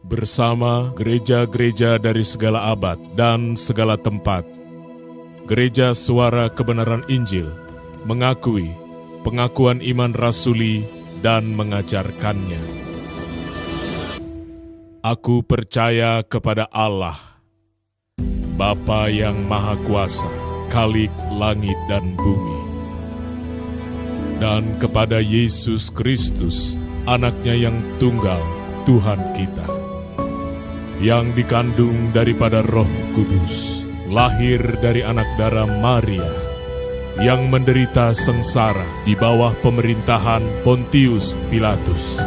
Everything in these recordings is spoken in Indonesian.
bersama gereja-gereja dari segala abad dan segala tempat. Gereja Suara Kebenaran Injil mengakui pengakuan iman rasuli dan mengajarkannya. Aku percaya kepada Allah, Bapa yang Maha Kuasa, Khalik langit dan bumi, dan kepada Yesus Kristus, Anaknya yang tunggal, Tuhan kita, yang dikandung daripada Roh Kudus, lahir dari anak darah Maria, yang menderita sengsara di bawah pemerintahan Pontius Pilatus,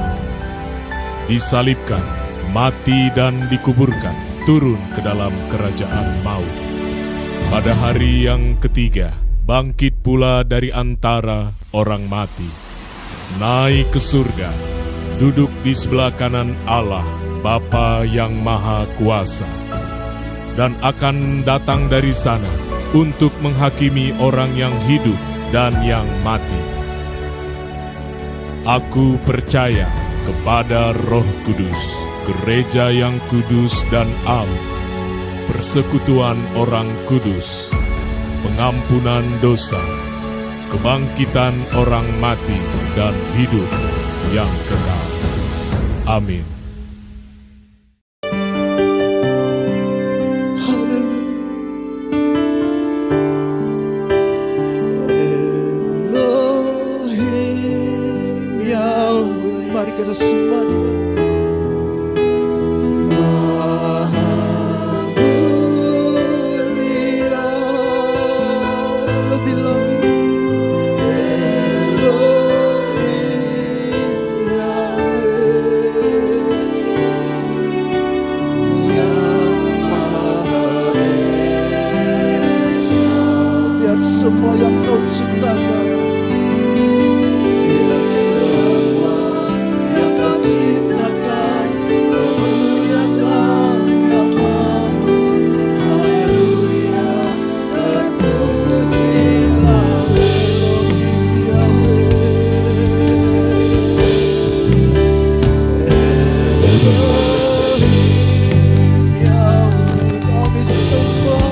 disalibkan, mati dan dikuburkan, turun ke dalam kerajaan maut. Pada hari yang ketiga, bangkit pula dari antara orang mati, naik ke surga, duduk di sebelah kanan Allah, Bapa yang Maha Kuasa, dan akan datang dari sana untuk menghakimi orang yang hidup dan yang mati. Aku percaya kepada Roh Kudus, gereja yang kudus dan am, persekutuan orang kudus, pengampunan dosa, kebangkitan orang mati dan hidup yang kekal. Amin. Elohim Yahweh, mari kita sembah Dia. Maha mulia, lebih lagi. Elohim Yahweh, yang Maha Esa. Biar semua yang Kau ciptakan, biar semua yang Kau ciptakan memuliakan nama-Mu. Haleluya, terpujilah Elohim Yahweh. Elohim Yahweh, kami sembah.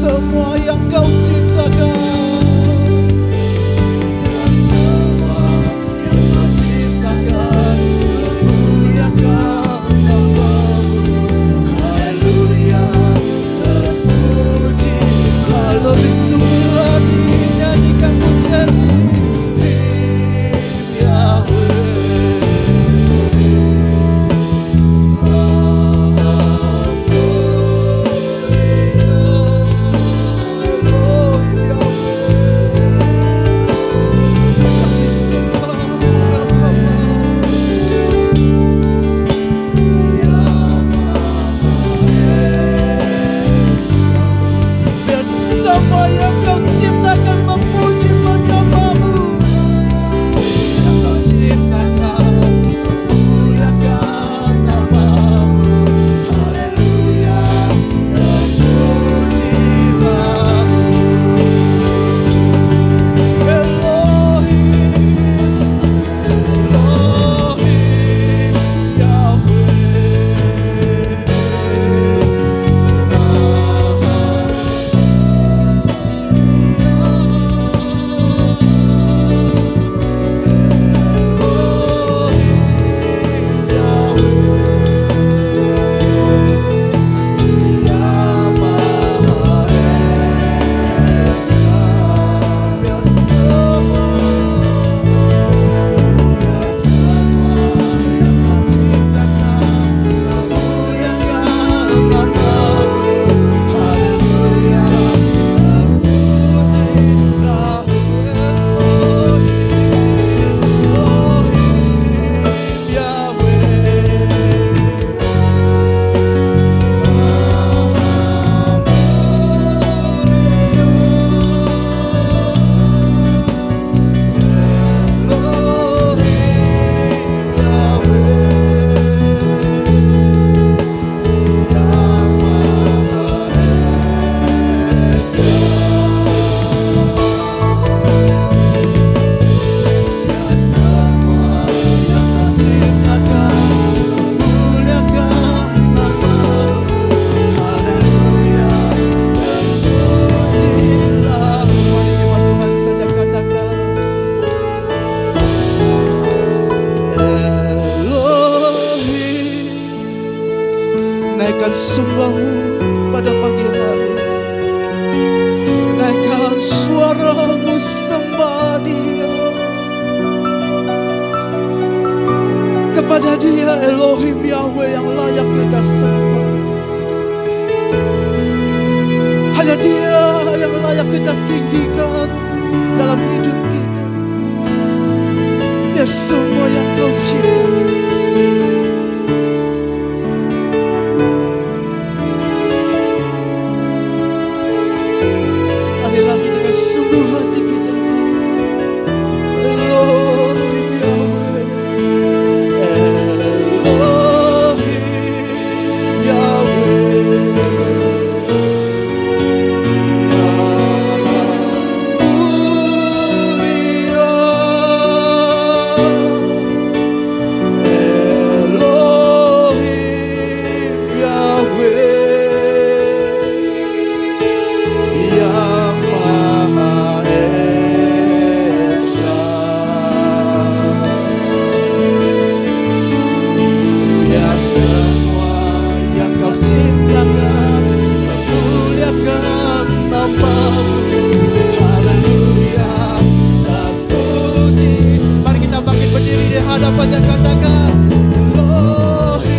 Semua yang Kau ciptakan sembahmu pada pagi hari. Naikkan suaramu sembah Dia. Kepada Dia Elohim Yahweh yang layak kita sembah. Hanya Dia yang layak kita tinggikan dalam hidup kita. Dia semua yang Kau cipta. Sekali lagi dengan sungguh hati kita. Elohim Yahweh, Elohim Yahweh. Hadapannya katakan Elohim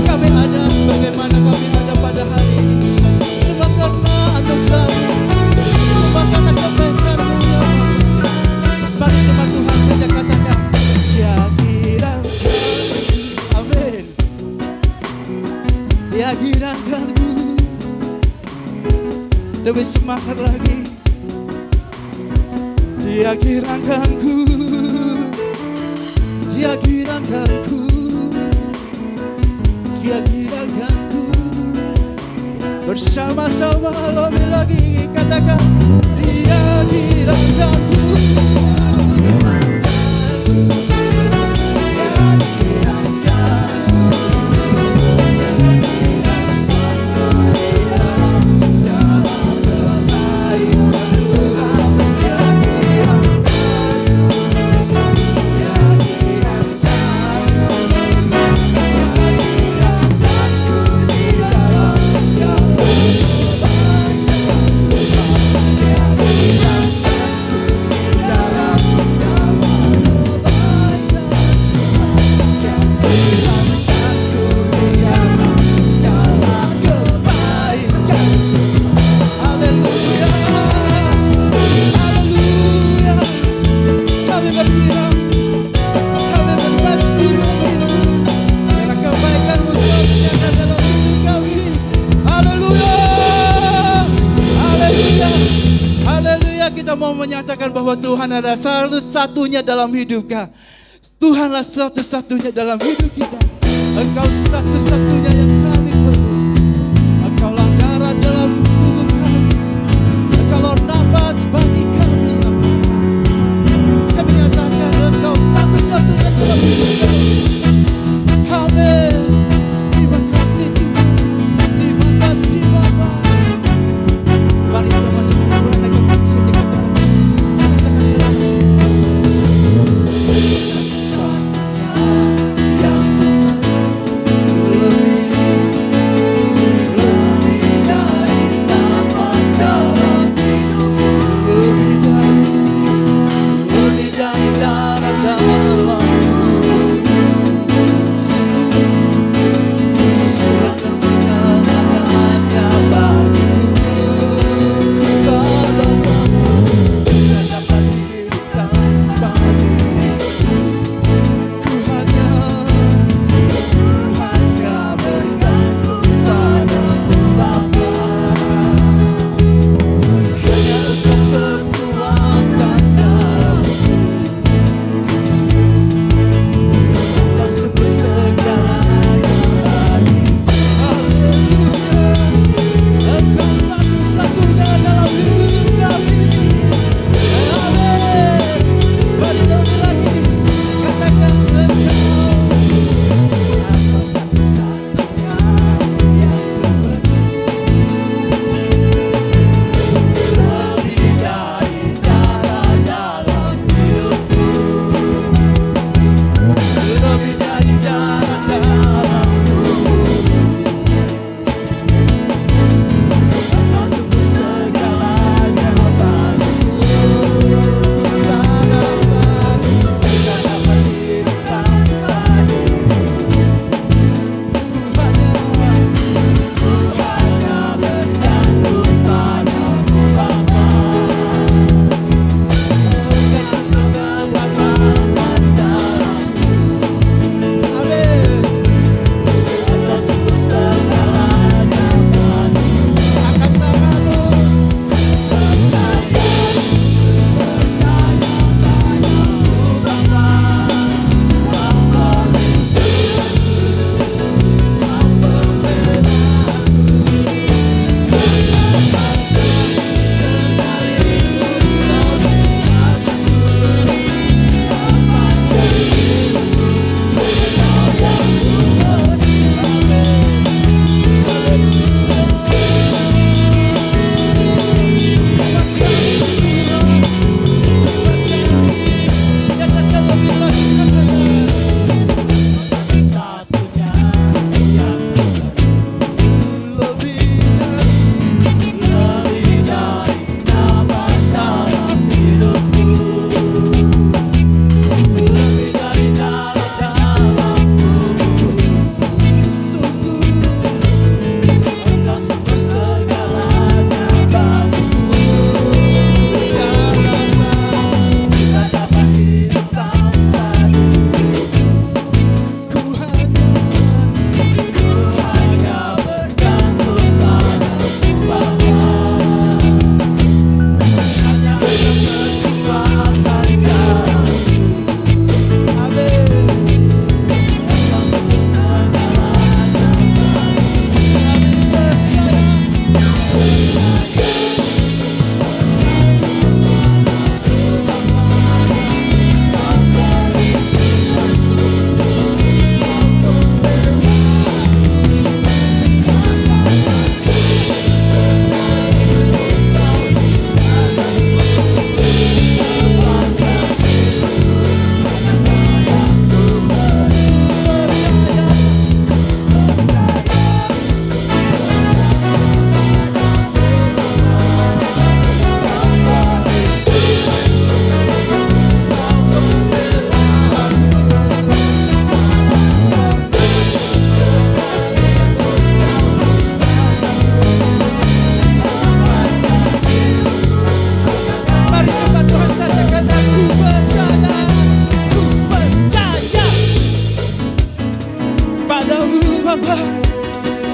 Kami ada sebagaimana kami ada pada hari ini. Semua karena anugerah-Mu, semua karena kebaikan-Mu ya Allah. Mari semua Tuhan saja katakan, Dia kirangkan, amin. Dia kirangkanku. Lebih semangat lagi. Dia kirangkanku. Dia kirangkanku. Dia kirangkanku. Bersama-sama lebih lagi katakan, Dia kirangkanku. Kita mau menyatakan bahwa Tuhan adalah satu-satunya dalam hidup kita. Tuhanlah satu-satunya dalam hidup kita. Engkau satu-satunya yang kami perlu. Engkaulah darah dalam tubuh kami. Engkaulah nafas bagi kami. Kami nyatakan Engkau satu-satunya dalam hidup kami. Amin. Terima kasih Tuhan. Terima kasih Bapa. Mari sama Tuhan akan menjadi lebih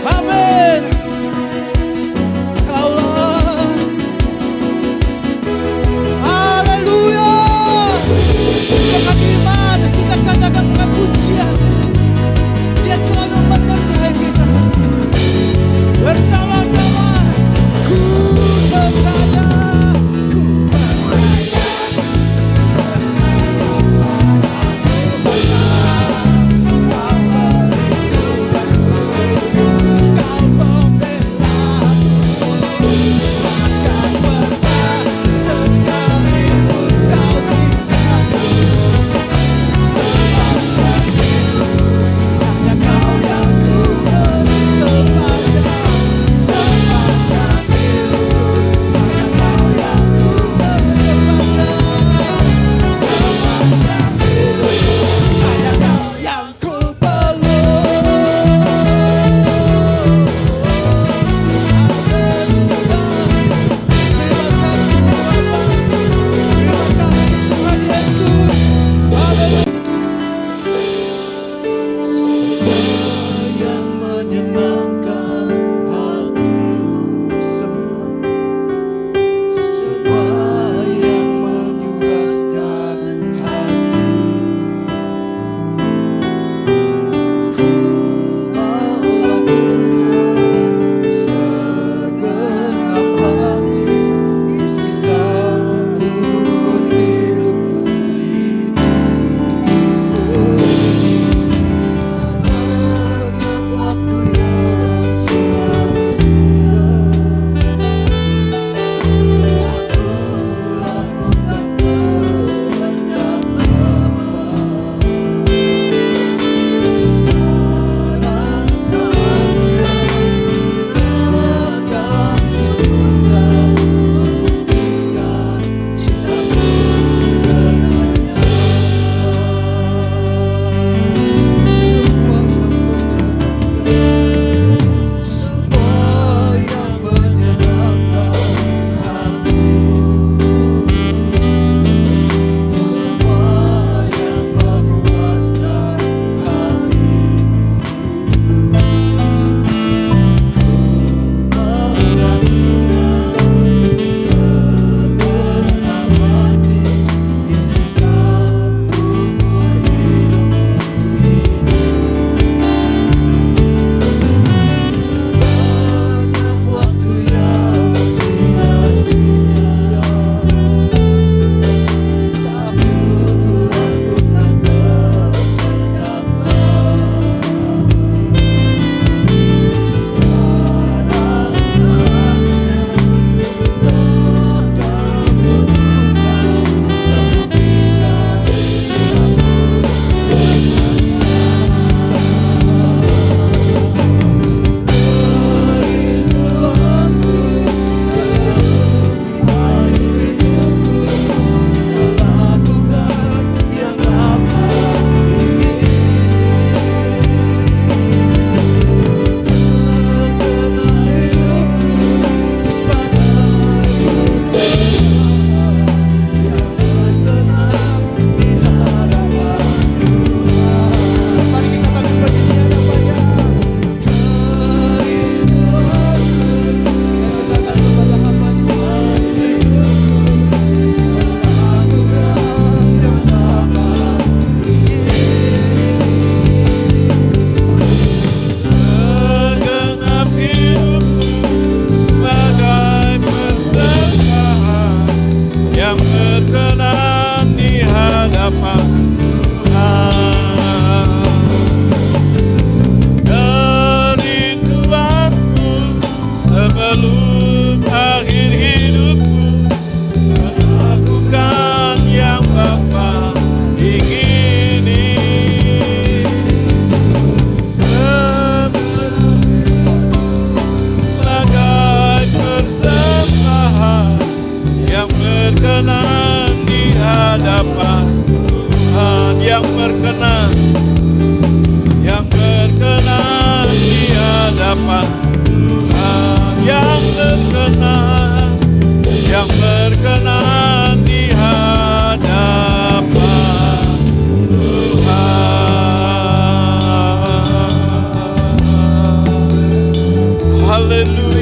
Amin. Kaulah. Haleluya. Dengan iman kita katakan dengan pujian. Dia selalu menyertai kita. Bersama-sama ku percaya, ku percaya.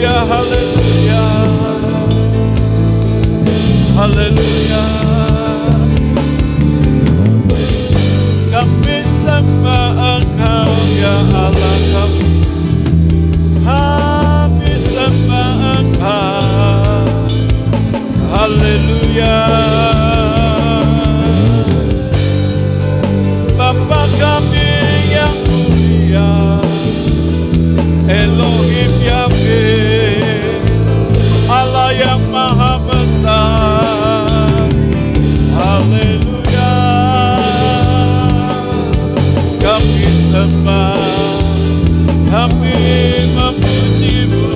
haleluya, haleluya, haleluya. Kami sembah Engkau ya Allah kami, kami sembah Engkau, haleluya. Bapa kami yang mulia, Elohim Yahweh, Allah yang maha besar, haleluya. Kami sembah, kami memuji-Mu,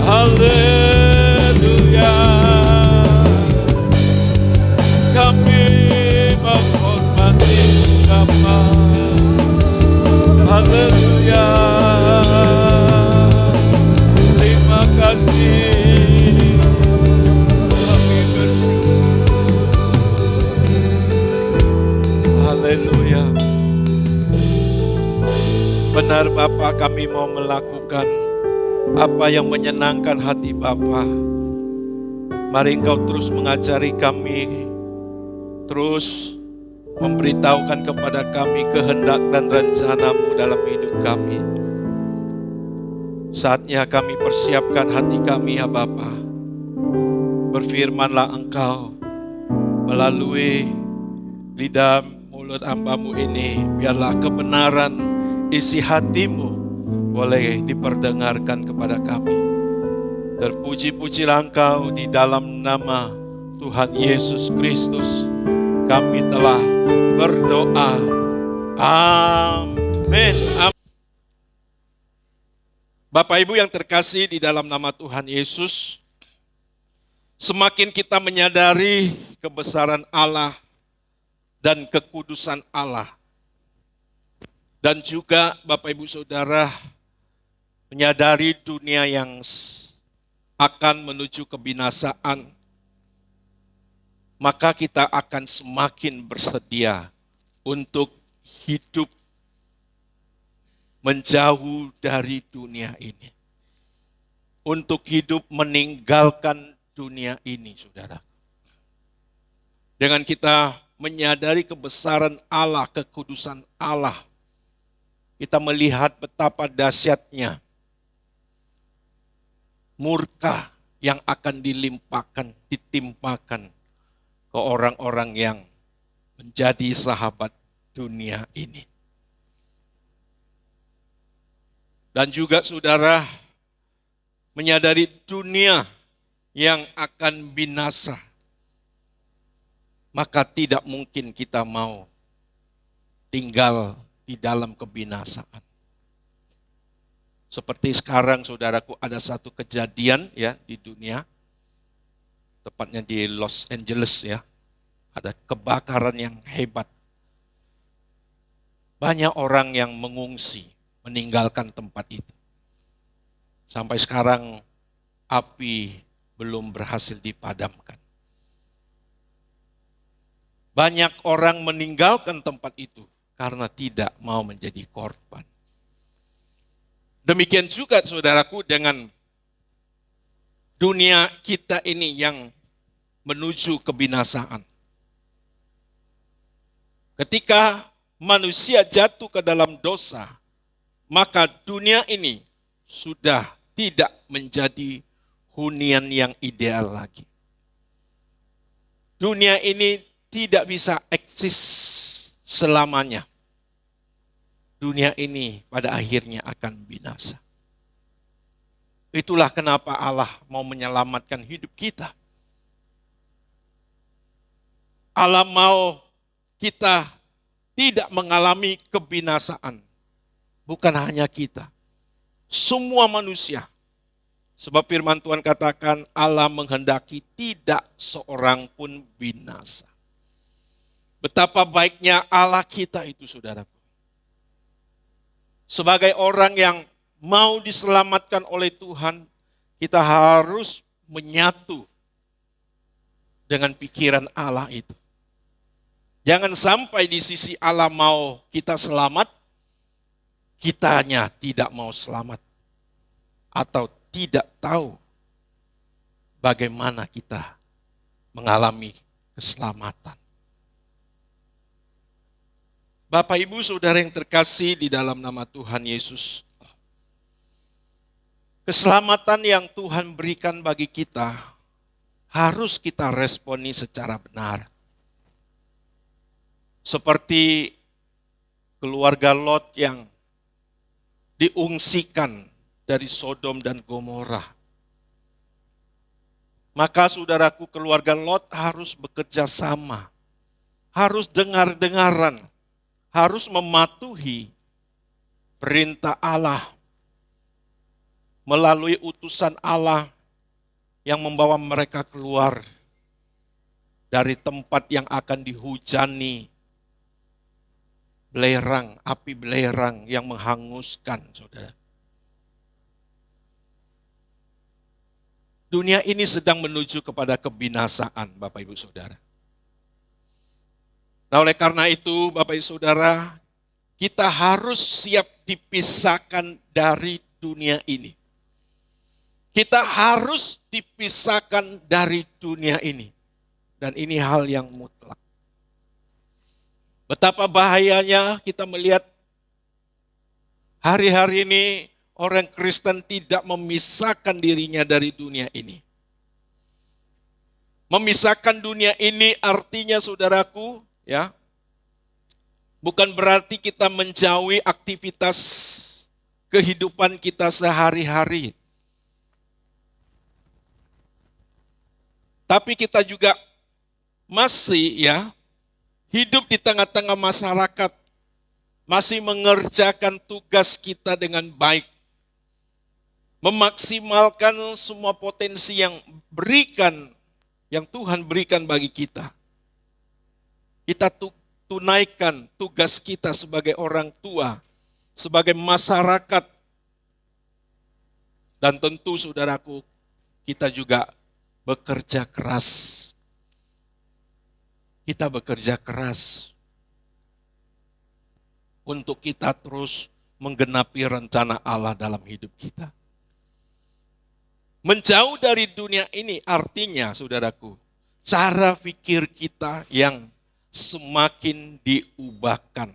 haleluya. Kami menghormati Bapa, haleluya. Terima kasih, kami bersyukur, haleluya. Benar Bapa, kami mau melakukan apa yang menyenangkan hati Bapa. Mari Engkau terus mengajari kami, terus memberitahukan kepada kami kehendak dan rencana-Mu dalam hidup kami. Saatnya kami persiapkan hati kami ya Bapa. Berfirmanlah Engkau melalui lidah mulut hamba-Mu ini. Biarlah kebenaran isi hati-Mu boleh diperdengarkan kepada kami. Terpuji-pujilah Engkau, di dalam nama Tuhan Yesus Kristus kami telah berdoa. Amin. Bapak Ibu yang terkasih di dalam nama Tuhan Yesus, semakin kita menyadari kebesaran Allah dan kekudusan Allah, dan juga Bapak Ibu Saudara menyadari dunia yang akan menuju kebinasaan, maka kita akan semakin bersedia untuk hidup menjauh dari dunia ini. Untuk hidup meninggalkan dunia ini, saudara. Dengan kita menyadari kebesaran Allah, kekudusan Allah, kita melihat betapa dahsyatnya murka yang akan ditimpakan ke orang-orang yang menjadi sahabat dunia ini. Dan juga saudara menyadari dunia yang akan binasa, maka tidak mungkin kita mau tinggal di dalam kebinasaan. Seperti sekarang saudaraku, ada satu kejadian ya di dunia, tepatnya di Los Angeles ya, ada kebakaran yang hebat. Banyak orang yang mengungsi, meninggalkan tempat itu. Sampai sekarang api belum berhasil dipadamkan. Banyak orang meninggalkan tempat itu karena tidak mau menjadi korban. Demikian juga saudaraku dengan dunia kita ini yang menuju kebinasaan. Ketika manusia jatuh ke dalam dosa, maka dunia ini sudah tidak menjadi hunian yang ideal lagi. Dunia ini tidak bisa eksis selamanya. Dunia ini pada akhirnya akan binasa. Itulah kenapa Allah mau menyelamatkan hidup kita. Allah mau kita tidak mengalami kebinasaan. Bukan hanya kita, semua manusia. Sebab firman Tuhan katakan Allah menghendaki tidak seorang pun binasa. Betapa baiknya Allah kita itu saudaraku. Sebagai orang yang mau diselamatkan oleh Tuhan, kita harus menyatu dengan pikiran Allah itu. Jangan sampai di sisi Allah mau kita selamat, kitanya tidak mau selamat. atau tidak tahu bagaimana kita mengalami keselamatan. Bapak, Ibu, Saudara yang terkasih di dalam nama Tuhan Yesus, keselamatan yang Tuhan berikan bagi kita harus kita responi secara benar. Seperti keluarga Lot yang diungsikan dari Sodom dan Gomora. Maka saudaraku, keluarga Lot harus bekerja sama, harus dengar-dengaran, harus mematuhi perintah Allah melalui utusan Allah yang membawa mereka keluar dari tempat yang akan dihujani belerang, api belerang yang menghanguskan, saudara. Dunia ini sedang menuju kepada kebinasaan, Bapak Ibu Saudara. Nah, oleh karena itu, Bapak Ibu Saudara, kita harus siap dipisahkan dari dunia ini. Kita harus dipisahkan dari dunia ini. Dan ini hal yang mutlak. Betapa bahayanya kita melihat hari-hari ini orang Kristen tidak memisahkan dirinya dari dunia ini. Memisahkan dunia ini artinya, saudaraku, ya, bukan berarti kita menjauhi aktivitas kehidupan kita sehari-hari. Tapi kita juga masih hidup di tengah-tengah masyarakat, masih mengerjakan tugas kita dengan baik. Memaksimalkan semua potensi yang Tuhan berikan bagi kita. Kita tunaikan tugas kita sebagai orang tua, sebagai masyarakat. Dan tentu saudaraku, kita juga bekerja keras. Kita bekerja keras untuk kita terus menggenapi rencana Allah dalam hidup kita. Menjauh dari dunia ini artinya, saudaraku, cara pikir kita yang semakin diubahkan.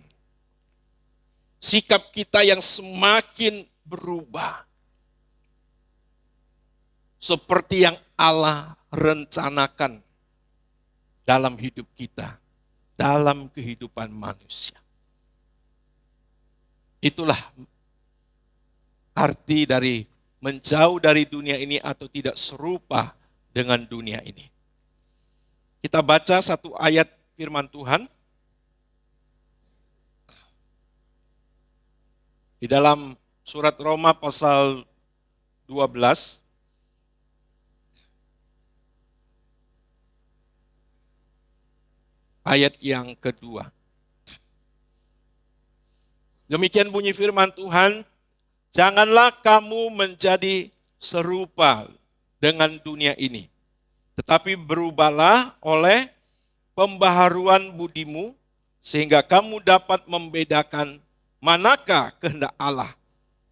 Sikap kita yang semakin berubah. Seperti yang Allah rencanakan dalam hidup kita, dalam kehidupan manusia. Itulah arti dari menjauh dari dunia ini atau tidak serupa dengan dunia ini. Kita baca satu ayat firman Tuhan di dalam surat Roma pasal 12. Ayat yang kedua. Demikian bunyi firman Tuhan, janganlah kamu menjadi serupa dengan dunia ini, tetapi berubahlah oleh pembaharuan budimu, sehingga kamu dapat membedakan manakah kehendak Allah,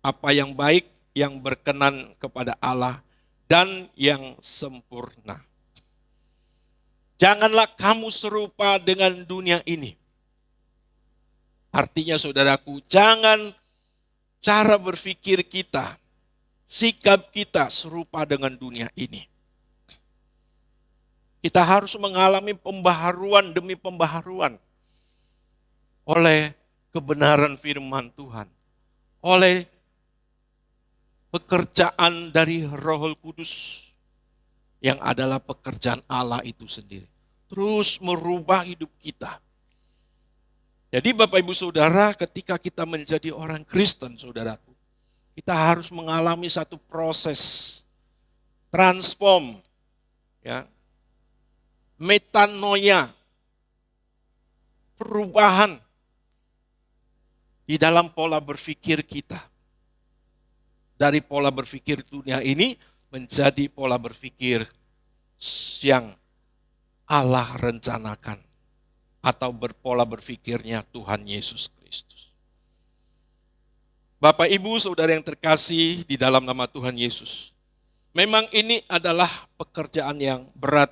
apa yang baik, yang berkenan kepada Allah, dan yang sempurna. Janganlah kamu serupa dengan dunia ini. Artinya saudaraku, jangan cara berpikir kita, sikap kita serupa dengan dunia ini. Kita harus mengalami pembaharuan demi pembaharuan oleh kebenaran firman Tuhan, oleh pekerjaan dari Roh Kudus yang adalah pekerjaan Allah itu sendiri. Terus merubah hidup kita. Jadi Bapak Ibu Saudara, ketika kita menjadi orang Kristen, saudaraku, kita harus mengalami satu proses transform, metanoia, perubahan di dalam pola berpikir kita. Dari pola berpikir dunia ini menjadi pola berpikir yang Allah rencanakan atau berpola berpikirnya Tuhan Yesus Kristus. Bapak, Ibu, Saudara yang terkasih di dalam nama Tuhan Yesus. Memang ini adalah pekerjaan yang berat.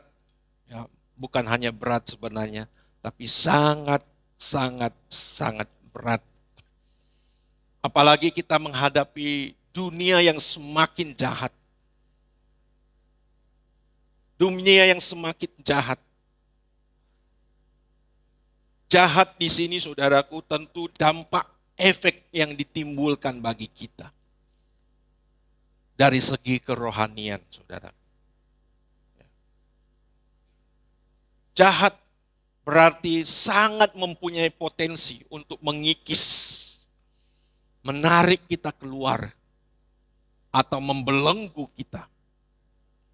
Ya, bukan hanya berat sebenarnya, tapi sangat, sangat, sangat berat. Apalagi kita menghadapi dunia yang semakin jahat. Dunia yang semakin jahat. Jahat di sini, saudaraku, tentu dampak efek yang ditimbulkan bagi kita. Dari segi kerohanian, saudara. Jahat berarti sangat mempunyai potensi untuk mengikis, menarik kita keluar, atau membelenggu kita.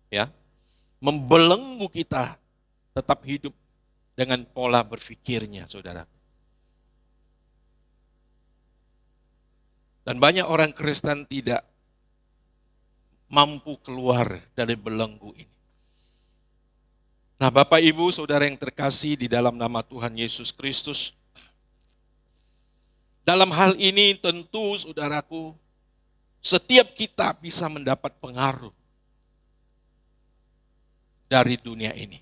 Ya, membelenggu kita tetap hidup dengan pola berfikirnya, saudara. Dan banyak orang Kristen tidak mampu keluar dari belenggu ini. Nah, Bapak, Ibu, Saudara yang terkasih di dalam nama Tuhan Yesus Kristus, dalam hal ini tentu, saudaraku, setiap kita bisa mendapat pengaruh dari dunia ini.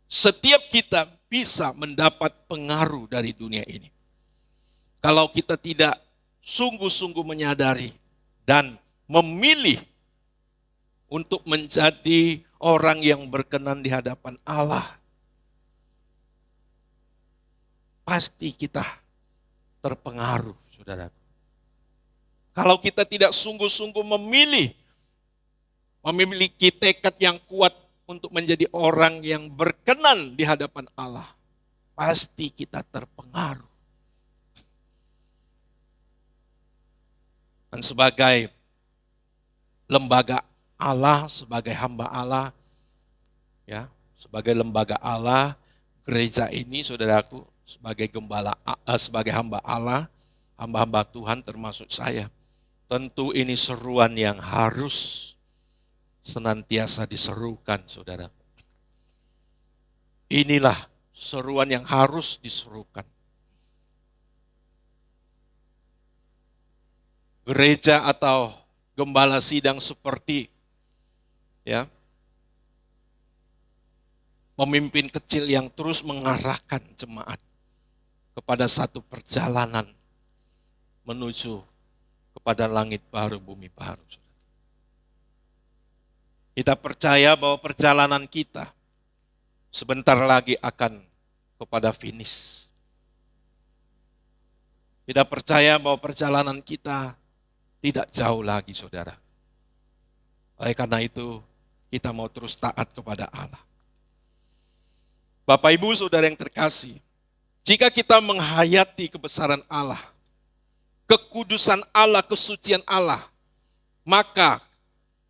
Setiap kita bisa mendapat pengaruh dari dunia ini. Kalau kita tidak sungguh-sungguh menyadari dan memilih untuk menjadi orang yang berkenan di hadapan Allah, pasti kita terpengaruh, saudara. Kalau kita tidak sungguh-sungguh memiliki tekad yang kuat untuk menjadi orang yang berkenan di hadapan Allah, pasti kita terpengaruh. Dan sebagai lembaga Allah, sebagai hamba Allah, ya, sebagai lembaga Allah, gereja ini, saudaraku, sebagai sebagai hamba Allah, hamba-hamba Tuhan termasuk saya, tentu ini seruan yang harus senantiasa diserukan, saudara. Inilah seruan yang harus diserukan. Gereja atau gembala sidang seperti, ya, pemimpin kecil yang terus mengarahkan jemaat kepada satu perjalanan menuju kepada langit baru, bumi baru. Kita percaya bahwa perjalanan kita sebentar lagi akan kepada finish. Kita percaya bahwa perjalanan kita tidak jauh lagi, saudara. Oleh karena itu, kita mau terus taat kepada Allah. Bapak, Ibu, Saudara yang terkasih, jika kita menghayati kebesaran Allah, kekudusan Allah, kesucian Allah, maka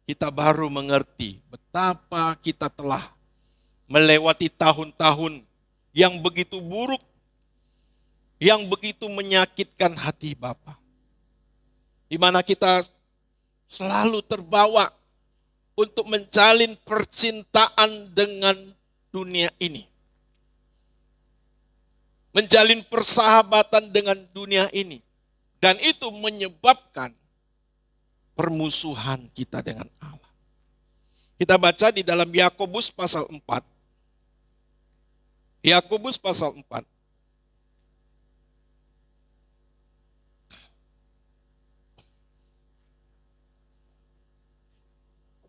kita baru mengerti betapa kita telah melewati tahun-tahun yang begitu buruk, yang begitu menyakitkan hati Bapa. Di mana kita selalu terbawa untuk menjalin percintaan dengan dunia ini. Menjalin persahabatan dengan dunia ini. Dan itu menyebabkan permusuhan kita dengan Allah. Kita baca di dalam Yakobus pasal 4. Yakobus pasal 4.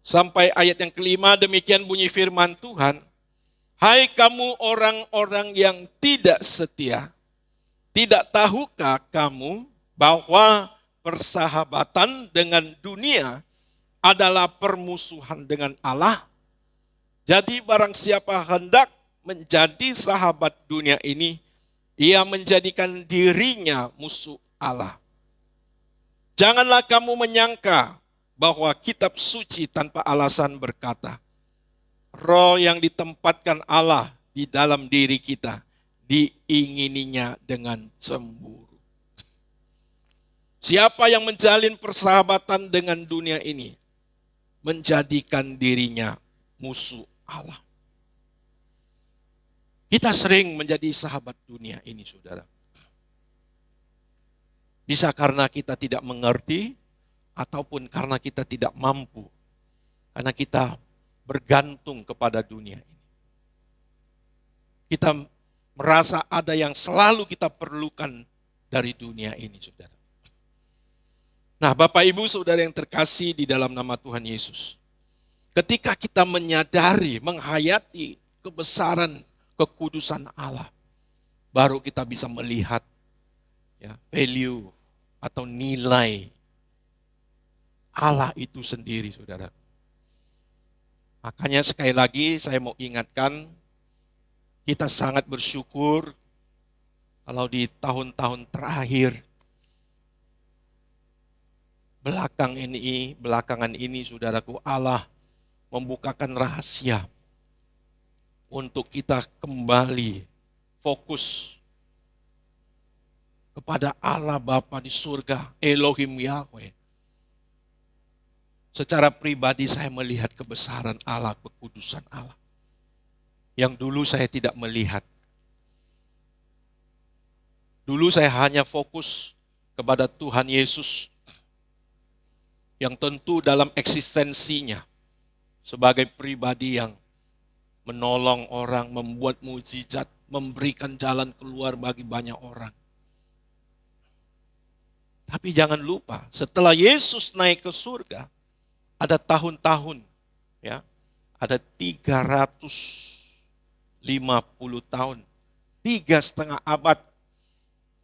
Sampai ayat yang kelima, demikian bunyi firman Tuhan. Hai kamu orang-orang yang tidak setia, tidak tahukah kamu bahwa persahabatan dengan dunia adalah permusuhan dengan Allah? Jadi barang siapa hendak menjadi sahabat dunia ini, ia menjadikan dirinya musuh Allah. Janganlah kamu menyangka bahwa kitab suci tanpa alasan berkata, roh yang ditempatkan Allah di dalam diri kita, diingininya dengan cemburu. Siapa yang menjalin persahabatan dengan dunia ini, menjadikan dirinya musuh Allah. Kita sering menjadi sahabat dunia ini, saudara. Bisa karena kita tidak mengerti, ataupun karena kita tidak mampu. Karena kita bergantung kepada dunia ini. Kita merasa ada yang selalu kita perlukan dari dunia ini, saudara. Nah, Bapak Ibu Saudara yang terkasih di dalam nama Tuhan Yesus. Ketika kita menyadari, menghayati kebesaran, kekudusan Allah, baru kita bisa melihat ya, value atau nilai Allah itu sendiri, saudara. Makanya sekali lagi saya mau ingatkan, kita sangat bersyukur kalau di tahun-tahun terakhir, belakangan ini saudaraku, Allah membukakan rahasia untuk kita kembali fokus kepada Allah Bapa di surga, Elohim Yahweh. Secara pribadi saya melihat kebesaran Allah, kekudusan Allah. Yang dulu saya tidak melihat. Dulu saya hanya fokus kepada Tuhan Yesus. Yang tentu dalam eksistensinya sebagai pribadi yang menolong orang, membuat mukjizat, memberikan jalan keluar bagi banyak orang. Tapi jangan lupa, setelah Yesus naik ke surga, ada tahun-tahun, ya, ada 350 tahun, 3,5 abad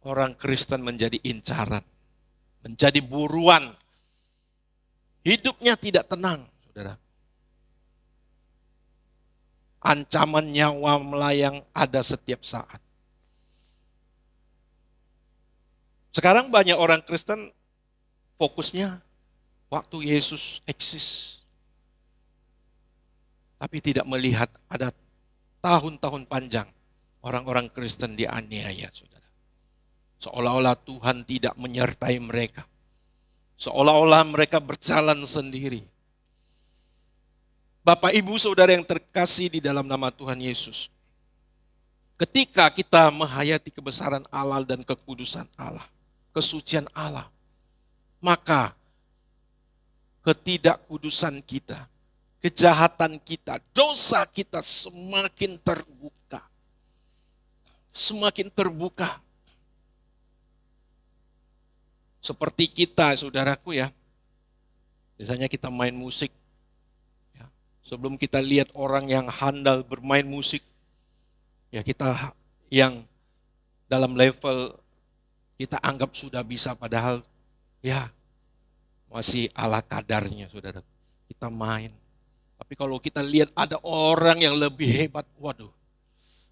orang Kristen menjadi incaran, menjadi buruan. Hidupnya tidak tenang, saudara. Ancaman nyawa melayang ada setiap saat. Sekarang banyak orang Kristen fokusnya waktu Yesus eksis. Tapi tidak melihat ada tahun-tahun panjang orang-orang Kristen dianiaya, saudara. Seolah-olah Tuhan tidak menyertai mereka. Seolah-olah mereka berjalan sendiri. Bapak Ibu Saudara yang terkasih di dalam nama Tuhan Yesus. Ketika kita menghayati kebesaran Allah dan kekudusan Allah, kesucian Allah, maka ketidakkudusan kita, kejahatan kita, dosa kita semakin terbuka. Semakin terbuka. Seperti kita, saudaraku ya, biasanya kita main musik. Ya, sebelum kita lihat orang yang handal bermain musik, ya kita yang dalam level kita anggap sudah bisa, padahal ya masih ala kadarnya, saudara. Kita main. Tapi kalau kita lihat ada orang yang lebih hebat, waduh,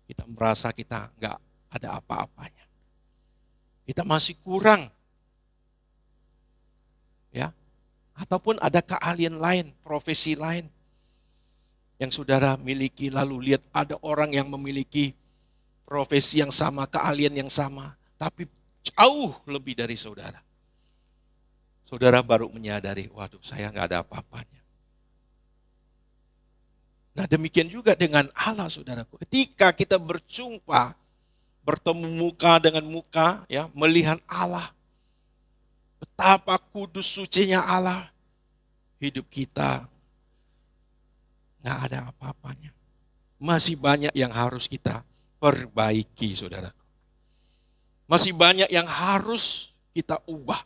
kita merasa kita nggak ada apa-apanya. Kita masih kurang. Ya, ataupun ada keahlian lain, profesi lain yang saudara miliki, lalu lihat ada orang yang memiliki profesi yang sama, keahlian yang sama, tapi jauh lebih dari saudara. Saudara baru menyadari, waduh saya nggak ada apa-apanya. Nah demikian juga dengan Allah, saudaraku. Ketika kita berjumpa, bertemu muka dengan muka, ya, melihat Allah, betapa kudus sucinya Allah, hidup kita nggak ada apa-apanya. Masih banyak yang harus kita perbaiki, saudara. Masih banyak yang harus kita ubah.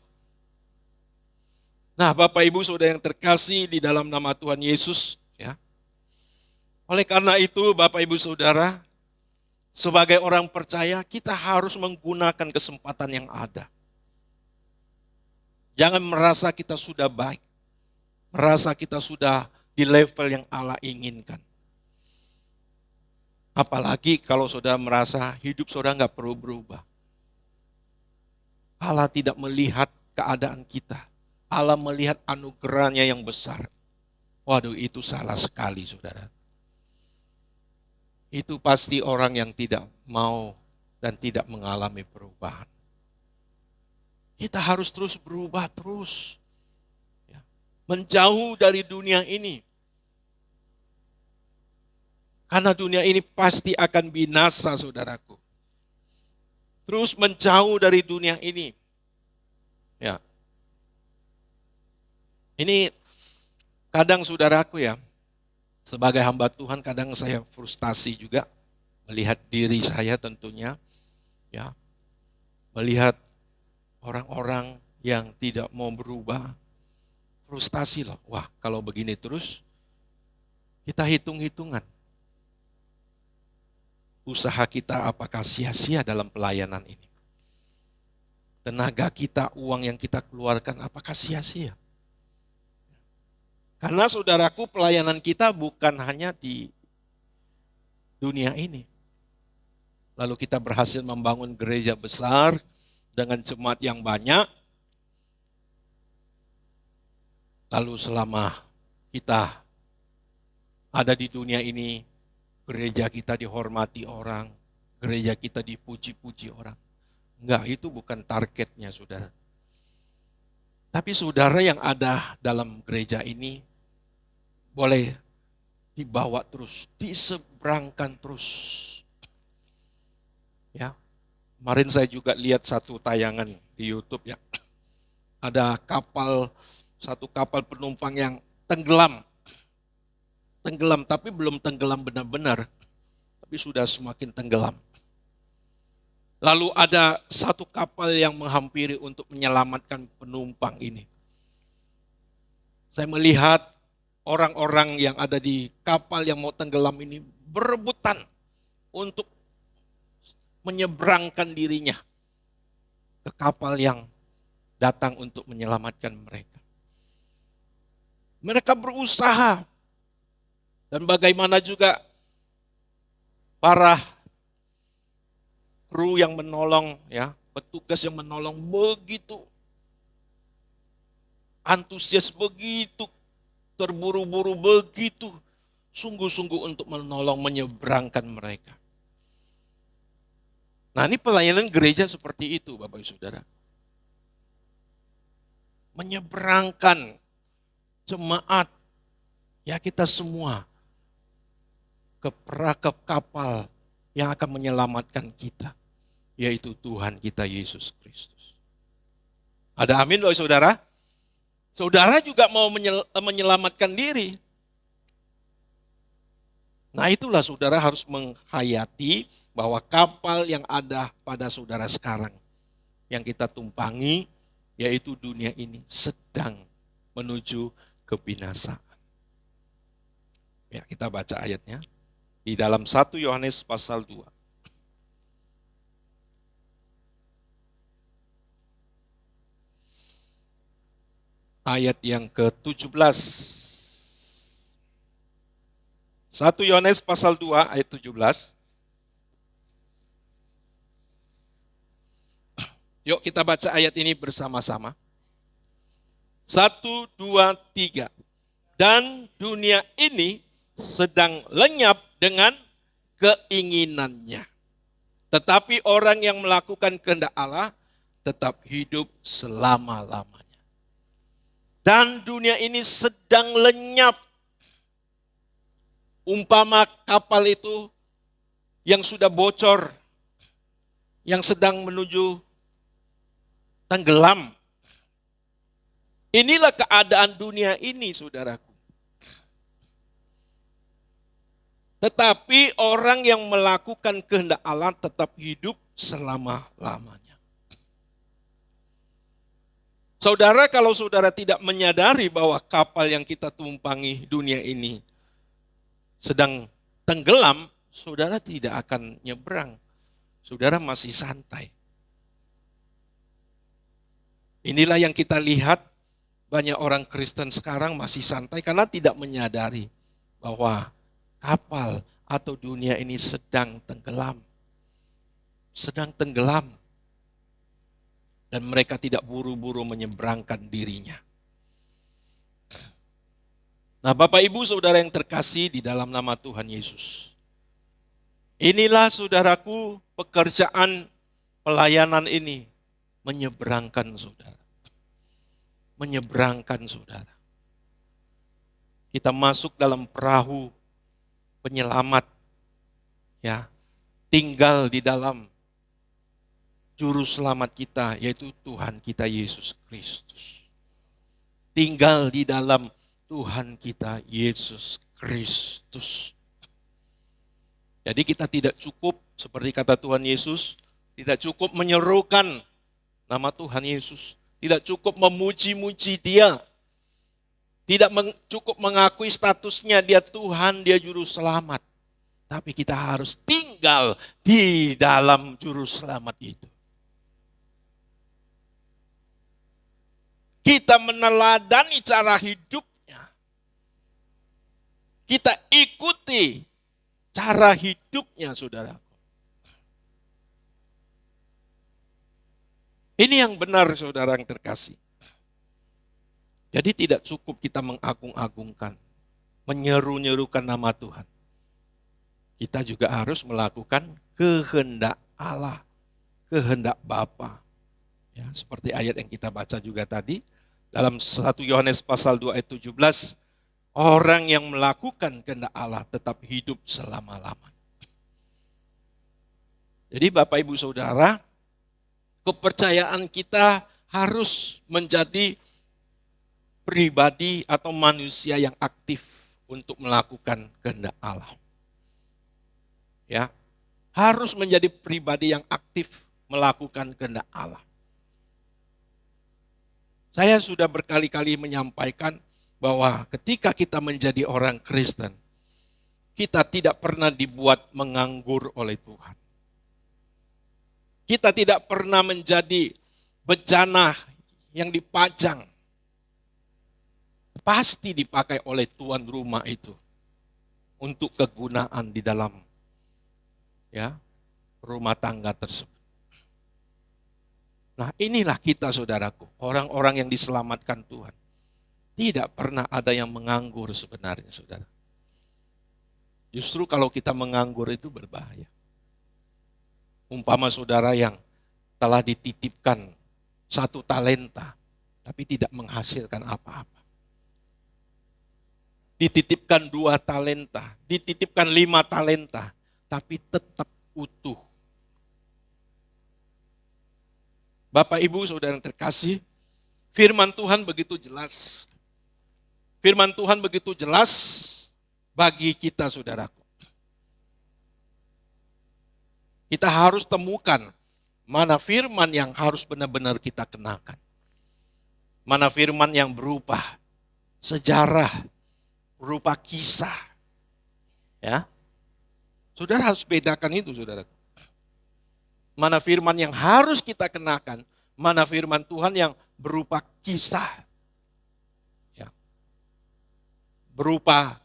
Nah, Bapak Ibu Saudara yang terkasih di dalam nama Tuhan Yesus, ya. Oleh karena itu, Bapak Ibu Saudara, sebagai orang percaya, kita harus menggunakan kesempatan yang ada. Jangan merasa kita sudah baik, merasa kita sudah di level yang Allah inginkan. Apalagi kalau saudara merasa hidup saudara nggak perlu berubah. Allah tidak melihat keadaan kita. Allah melihat anugerahnya yang besar. Waduh, itu salah sekali, saudara. Itu pasti orang yang tidak mau dan tidak mengalami perubahan. Kita harus terus berubah terus. Ya. Menjauh dari dunia ini. Karena dunia ini pasti akan binasa, saudaraku. Terus menjauh dari dunia ini. Ya. Ini kadang saudaraku ya, sebagai hamba Tuhan kadang saya frustasi juga melihat diri saya tentunya, ya, melihat orang-orang yang tidak mau berubah, frustasi loh. Wah, kalau begini terus kita hitung-hitungan. Usaha kita apakah sia-sia dalam pelayanan ini? Tenaga kita, uang yang kita keluarkan apakah sia-sia? Karena saudaraku, pelayanan kita bukan hanya di dunia ini. Lalu kita berhasil membangun gereja besar dengan jemaat yang banyak. Lalu selama kita ada di dunia ini, gereja kita dihormati orang, gereja kita dipuji-puji orang. Enggak, itu bukan targetnya saudara. Tapi saudara yang ada dalam gereja ini boleh dibawa terus, diseberangkan terus. Ya, kemarin saya juga lihat satu tayangan di YouTube ya. Ada satu kapal penumpang yang tenggelam, tapi belum tenggelam benar-benar, tapi sudah semakin tenggelam. Lalu ada satu kapal yang menghampiri untuk menyelamatkan penumpang ini. Saya melihat orang-orang yang ada di kapal yang mau tenggelam ini berebutan untuk menyeberangkan dirinya ke kapal yang datang untuk menyelamatkan mereka. Mereka berusaha. Dan bagaimana juga para kru yang menolong, ya, petugas yang menolong begitu antusias, begitu terburu-buru, begitu sungguh-sungguh untuk menolong, menyeberangkan mereka. Nah, ini pelayanan gereja seperti itu, Bapak Ibu Saudara. Menyeberangkan jemaat, ya kita semua, ke perakap kapal yang akan menyelamatkan kita, yaitu Tuhan kita Yesus Kristus. Ada amin Bapak Saudara? Saudara juga mau menyelamatkan diri. Nah, itulah saudara harus menghayati bahwa kapal yang ada pada saudara sekarang, yang kita tumpangi, yaitu dunia ini sedang menuju kebinasaan. Ya, kita baca ayatnya di dalam 1 Yohanes pasal 2. Ayat yang ke-17. 1 Yohanes pasal 2 ayat 17. Yuk kita baca ayat ini bersama-sama. 1, 2, 3. Dan dunia ini sedang lenyap dengan keinginannya. Tetapi orang yang melakukan kehendak Allah tetap hidup selama-lamanya. Dan dunia ini sedang lenyap. Umpama kapal itu yang sudah bocor, yang sedang menuju tenggelam. Inilah keadaan dunia ini, saudaraku. Tetapi orang yang melakukan kehendak Allah tetap hidup selama-lamanya. Saudara, kalau saudara tidak menyadari bahwa kapal yang kita tumpangi dunia ini sedang tenggelam, saudara tidak akan nyebrang. Saudara masih santai. Inilah yang kita lihat, banyak orang Kristen sekarang masih santai karena tidak menyadari bahwa kapal atau dunia ini sedang tenggelam. Sedang tenggelam. Dan mereka tidak buru-buru menyeberangkan dirinya. Nah, Bapak Ibu Saudara yang terkasih di dalam nama Tuhan Yesus. Inilah saudaraku pekerjaan pelayanan ini. Menyeberangkan saudara. Menyeberangkan saudara. Kita masuk dalam perahu penyelamat. Ya, tinggal di dalam Juru selamat kita, yaitu Tuhan kita Yesus Kristus. Tinggal di dalam Tuhan kita Yesus Kristus. Jadi kita tidak cukup, seperti kata Tuhan Yesus, tidak cukup menyerukan nama Tuhan Yesus. Tidak cukup memuji-muji Dia. Tidak cukup mengakui statusnya Dia Tuhan, Dia Juru Selamat. Tapi kita harus tinggal di dalam Juru Selamat itu. Kita meneladani cara hidupnya. Kita ikuti cara hidupnya, saudaraku. Ini yang benar, saudara yang terkasih. Jadi tidak cukup kita mengagung-agungkan, menyeru-nyerukan nama Tuhan. Kita juga harus melakukan kehendak Allah, kehendak Bapa. Ya, seperti ayat yang kita baca juga tadi, dalam 1 Yohanes pasal 2 ayat 17, orang yang melakukan kehendak Allah tetap hidup selama-lamanya. Jadi Bapak Ibu Saudara, kepercayaan kita harus menjadi pribadi atau manusia yang aktif untuk melakukan kehendak Allah. Ya, harus menjadi pribadi yang aktif melakukan kehendak Allah. Saya sudah berkali-kali menyampaikan bahwa ketika kita menjadi orang Kristen, kita tidak pernah dibuat menganggur oleh Tuhan. Kita tidak pernah menjadi bejana yang dipajang. Pasti dipakai oleh tuan rumah itu untuk kegunaan di dalam rumah tangga tersebut. Nah, inilah kita, saudaraku, orang-orang yang diselamatkan Tuhan. Tidak pernah ada yang menganggur sebenarnya, saudara. Justru kalau kita menganggur itu berbahaya. Umpama saudara yang telah dititipkan 1 talenta, tapi tidak menghasilkan apa-apa. Dititipkan 2 talenta, dititipkan 5 talenta, tapi tetap utuh. Bapak Ibu Saudara yang terkasih, firman Tuhan begitu jelas. Firman Tuhan begitu jelas bagi kita, saudaraku. Kita harus temukan mana firman yang harus benar-benar kita kenakan. Mana firman yang berupa sejarah, berupa kisah. Ya. Saudara harus bedakan itu, saudaraku. Mana firman yang harus kita kenakan, mana firman Tuhan yang berupa kisah. Ya. Berupa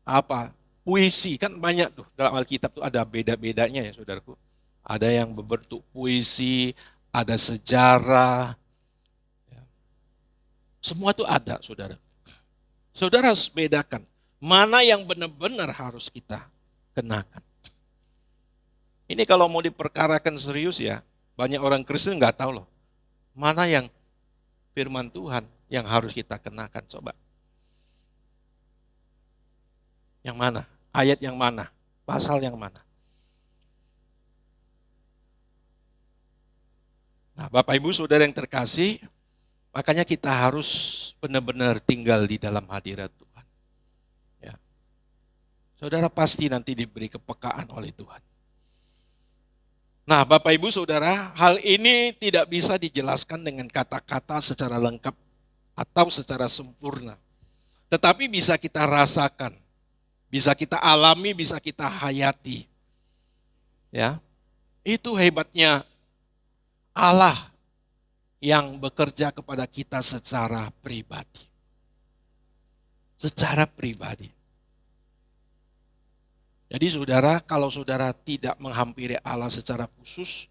apa? Puisi, kan banyak tuh dalam Alkitab tuh ada beda-bedanya ya, saudaraku. Ada yang berbentuk puisi, ada sejarah. Ya. Semua itu ada, saudara. Saudara harus bedakan mana yang benar-benar harus kita kenakan. Ini kalau mau diperkarakan serius ya, banyak orang Kristen nggak tahu loh. Mana yang firman Tuhan yang harus kita kenakan, coba. Yang mana? Ayat yang mana? Pasal yang mana? Nah, Bapak Ibu Saudara yang terkasih, makanya kita harus benar-benar tinggal di dalam hadirat Tuhan. Ya. Saudara pasti nanti diberi kepekaan oleh Tuhan. Nah, Bapak Ibu Saudara, hal ini tidak bisa dijelaskan dengan kata-kata secara lengkap atau secara sempurna. Tetapi bisa kita rasakan, bisa kita alami, bisa kita hayati. Ya. Itu hebatnya Allah yang bekerja kepada kita secara pribadi. Secara pribadi. Jadi saudara, kalau saudara tidak menghampiri Allah secara khusus,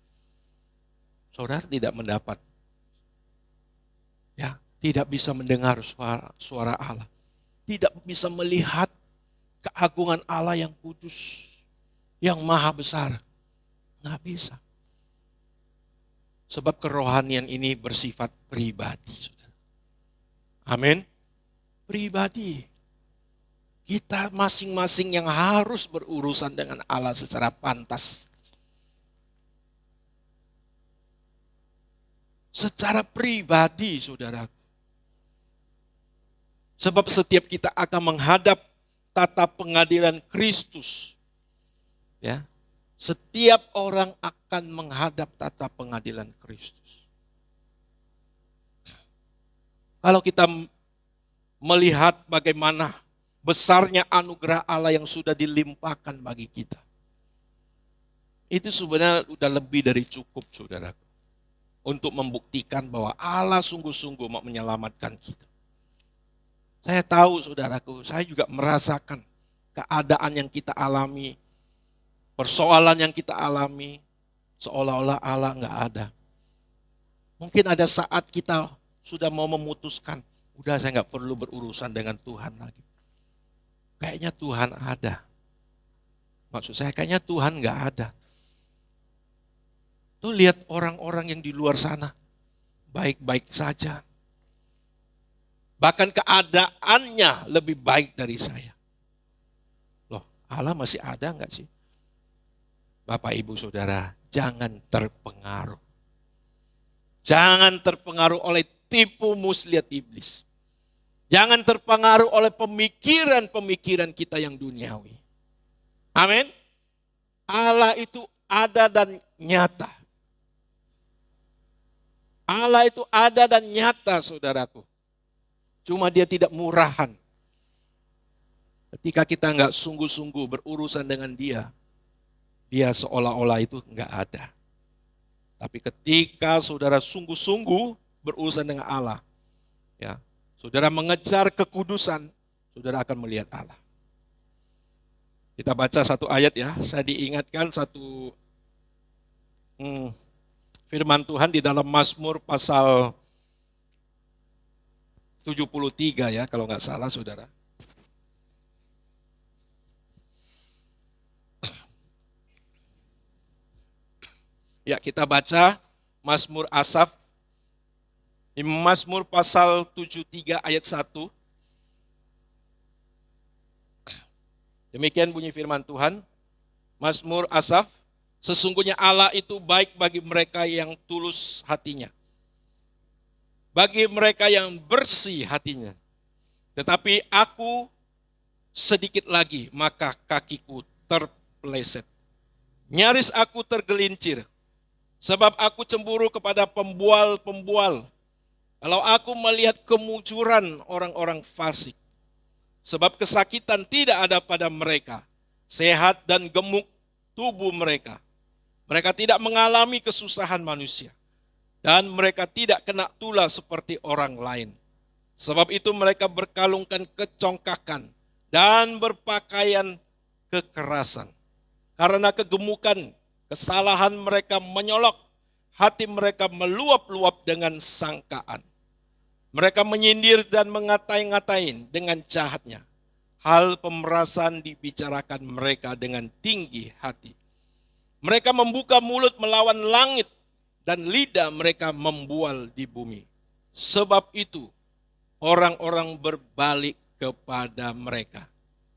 saudara tidak mendapat, ya, tidak bisa mendengar suara Allah, tidak bisa melihat keagungan Allah yang kudus, yang maha besar, nggak bisa. Sebab kerohanian ini bersifat pribadi, saudara. Amin. Pribadi. Kita masing-masing yang harus berurusan dengan Allah secara pantas. secara pribadi, saudara. Sebab setiap kita akan menghadap tata pengadilan Kristus. Ya. Setiap orang akan menghadap tata pengadilan Kristus. Kalau kita melihat bagaimana besarnya anugerah Allah yang sudah dilimpahkan bagi kita, itu sebenarnya sudah lebih dari cukup, saudara, untuk membuktikan bahwa Allah sungguh-sungguh mau menyelamatkan kita. Saya tahu, saudaraku, saya juga merasakan keadaan yang kita alami, persoalan yang kita alami, seolah-olah Allah nggak ada. Mungkin ada saat kita sudah mau memutuskan, udah saya nggak perlu berurusan dengan Tuhan lagi. Kayaknya Tuhan ada. Maksud saya kayaknya Tuhan nggak ada. Tuh lihat orang-orang yang di luar sana, baik-baik saja. Bahkan keadaannya lebih baik dari saya. Loh, Allah masih ada nggak sih? Bapak, Ibu, Saudara, jangan terpengaruh. Jangan terpengaruh oleh tipu muslihat iblis. Jangan terpengaruh oleh pemikiran-pemikiran kita yang duniawi. Amin. Allah itu ada dan nyata. Allah itu ada dan nyata, saudaraku. Cuma dia tidak murahan. Ketika kita nggak sungguh-sungguh berurusan dengan dia, dia seolah-olah itu nggak ada. Tapi ketika saudara sungguh-sungguh berurusan dengan Allah, ya, saudara mengejar kekudusan, saudara akan melihat Allah. Kita baca satu ayat ya, saya diingatkan satu firman Tuhan di dalam Mazmur pasal 73 ya, kalau nggak salah, saudara. Ya, kita baca Mazmur Asaf. Di Mazmur pasal 73 ayat 1. Demikian bunyi firman Tuhan. Mazmur Asaf, sesungguhnya Allah itu baik bagi mereka yang tulus hatinya, bagi mereka yang bersih hatinya. Tetapi aku sedikit lagi, maka kakiku terpeleset. Nyaris aku tergelincir, sebab aku cemburu kepada pembual-pembual. Kalau aku melihat kemuncuran orang-orang fasik, sebab kesakitan tidak ada pada mereka, sehat dan gemuk tubuh mereka. Mereka tidak mengalami kesusahan manusia, dan mereka tidak kena tulah seperti orang lain. Sebab itu mereka berkalungkan kecongkakan dan berpakaian kekerasan. Karena kegemukan, kesalahan mereka menyolok, hati mereka meluap-luap dengan sangkaan. Mereka menyindir dan mengatai-ngatain dengan jahatnya. Hal pemerasan dibicarakan mereka dengan tinggi hati. Mereka membuka mulut melawan langit, dan lidah mereka membual di bumi. Sebab itu orang-orang berbalik kepada mereka,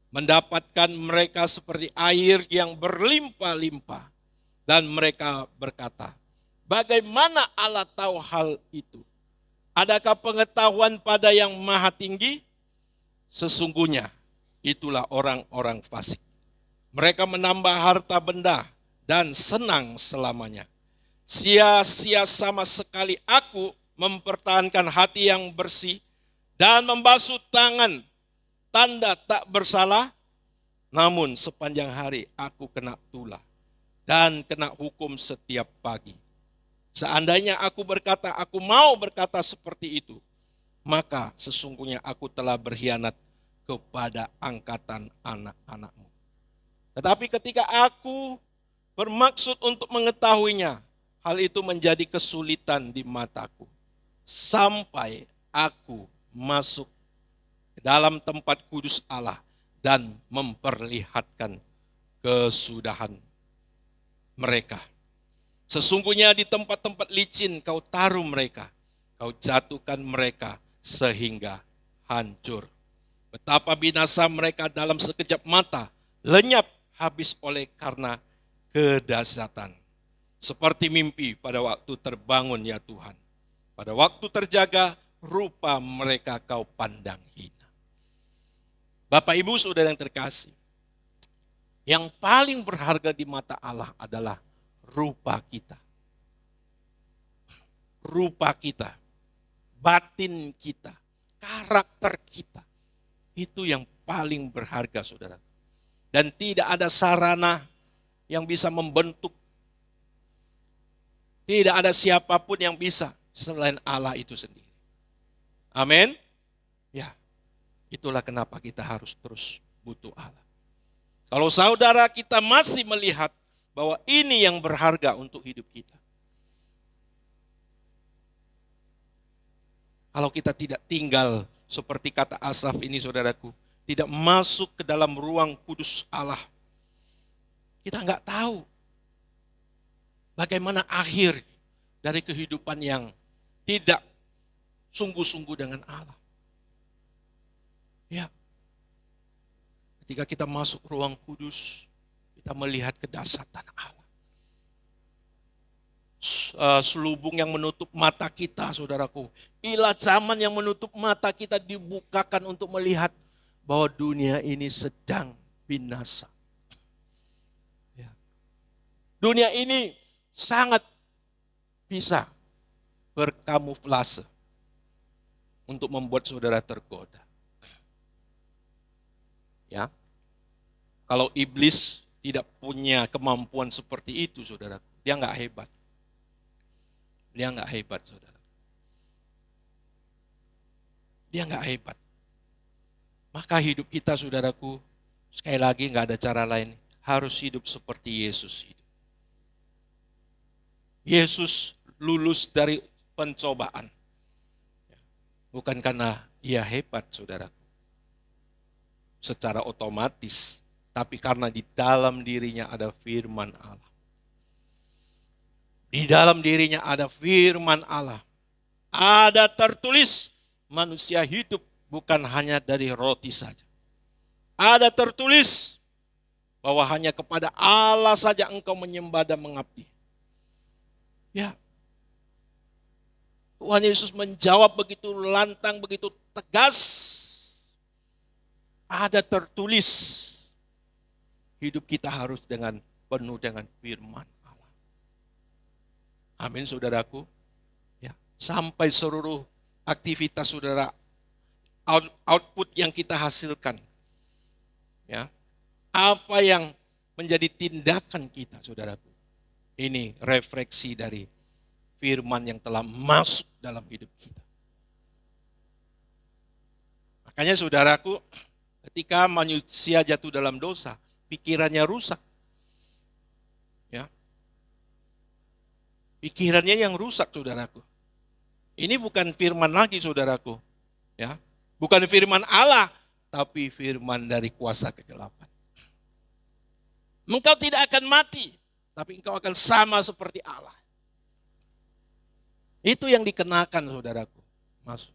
mendapatkan mereka seperti air yang berlimpah-limpah. Dan mereka berkata, bagaimana Allah tahu hal itu? Adakah pengetahuan pada yang maha tinggi? Sesungguhnya itulah orang-orang fasik. Mereka menambah harta benda dan senang selamanya. Sia-sia sama sekali aku mempertahankan hati yang bersih dan membasuh tangan, tanda tak bersalah. Namun sepanjang hari aku kena tulah dan kena hukum setiap pagi. Seandainya aku berkata, aku mau berkata seperti itu, maka sesungguhnya aku telah berkhianat kepada angkatan anak-anakmu. Tetapi ketika aku bermaksud untuk mengetahuinya, hal itu menjadi kesulitan di mataku. Sampai aku masuk ke dalam tempat kudus Allah dan memperlihatkan kesudahan mereka. Sesungguhnya di tempat-tempat licin kau taruh mereka, kau jatuhkan mereka sehingga hancur. Betapa binasa mereka dalam sekejap mata, lenyap habis oleh karena kedahsyatan. Seperti mimpi pada waktu terbangun ya Tuhan. Pada waktu terjaga, rupa mereka kau pandang hina. Bapak Ibu Saudara yang terkasih, yang paling berharga di mata Allah adalah rupa kita. Rupa kita, batin kita, karakter kita. Itu yang paling berharga, saudara. Dan tidak ada sarana yang bisa membentuk. Tidak ada siapapun yang bisa selain Allah itu sendiri. Amin. Ya, itulah kenapa kita harus terus butuh Allah. Kalau saudara kita masih melihat bahwa ini yang berharga untuk hidup kita. Kalau kita tidak tinggal seperti kata Asaf ini saudaraku, tidak masuk ke dalam ruang kudus Allah. Kita nggak tahu bagaimana akhir dari kehidupan yang tidak sungguh-sungguh dengan Allah. Ya. Ketika kita masuk ruang kudus, kita melihat kedahsyatan Allah. Selubung yang menutup mata kita, saudaraku. Ilah zaman yang menutup mata kita dibukakan untuk melihat bahwa dunia ini sedang binasa. Ya. Dunia ini sangat bisa berkamuflase untuk membuat saudara tergoda. Ya, kalau iblis tidak punya kemampuan seperti itu, saudara, dia nggak hebat. Dia nggak hebat, saudara. Dia nggak hebat. Maka hidup kita, saudaraku, sekali lagi nggak ada cara lain, harus hidup seperti Yesus hidup. Yesus lulus dari pencobaan, bukan karena ia hebat, saudaraku, secara otomatis, tapi karena di dalam dirinya ada firman Allah. Di dalam dirinya ada firman Allah. Ada tertulis, manusia hidup bukan hanya dari roti saja. Ada tertulis bahwa hanya kepada Allah saja engkau menyembah dan mengabdi. Ya. Tuhan Yesus menjawab begitu lantang, begitu tegas. Ada tertulis, hidup kita harus penuh dengan firman Allah. Amin, saudaraku. Ya, sampai seluruh aktivitas saudara, output yang kita hasilkan, ya, apa yang menjadi tindakan kita, saudaraku, ini refleksi dari firman yang telah masuk dalam hidup kita. Makanya saudaraku, ketika manusia jatuh dalam dosa, pikirannya rusak. Ya. Pikirannya yang rusak, saudaraku. Ini bukan firman lagi, saudaraku. Ya. Bukan firman Allah, tapi firman dari kuasa kegelapan. Engkau tidak akan mati, tapi engkau akan sama seperti Allah. Itu yang dikenakan, saudaraku. Masuk.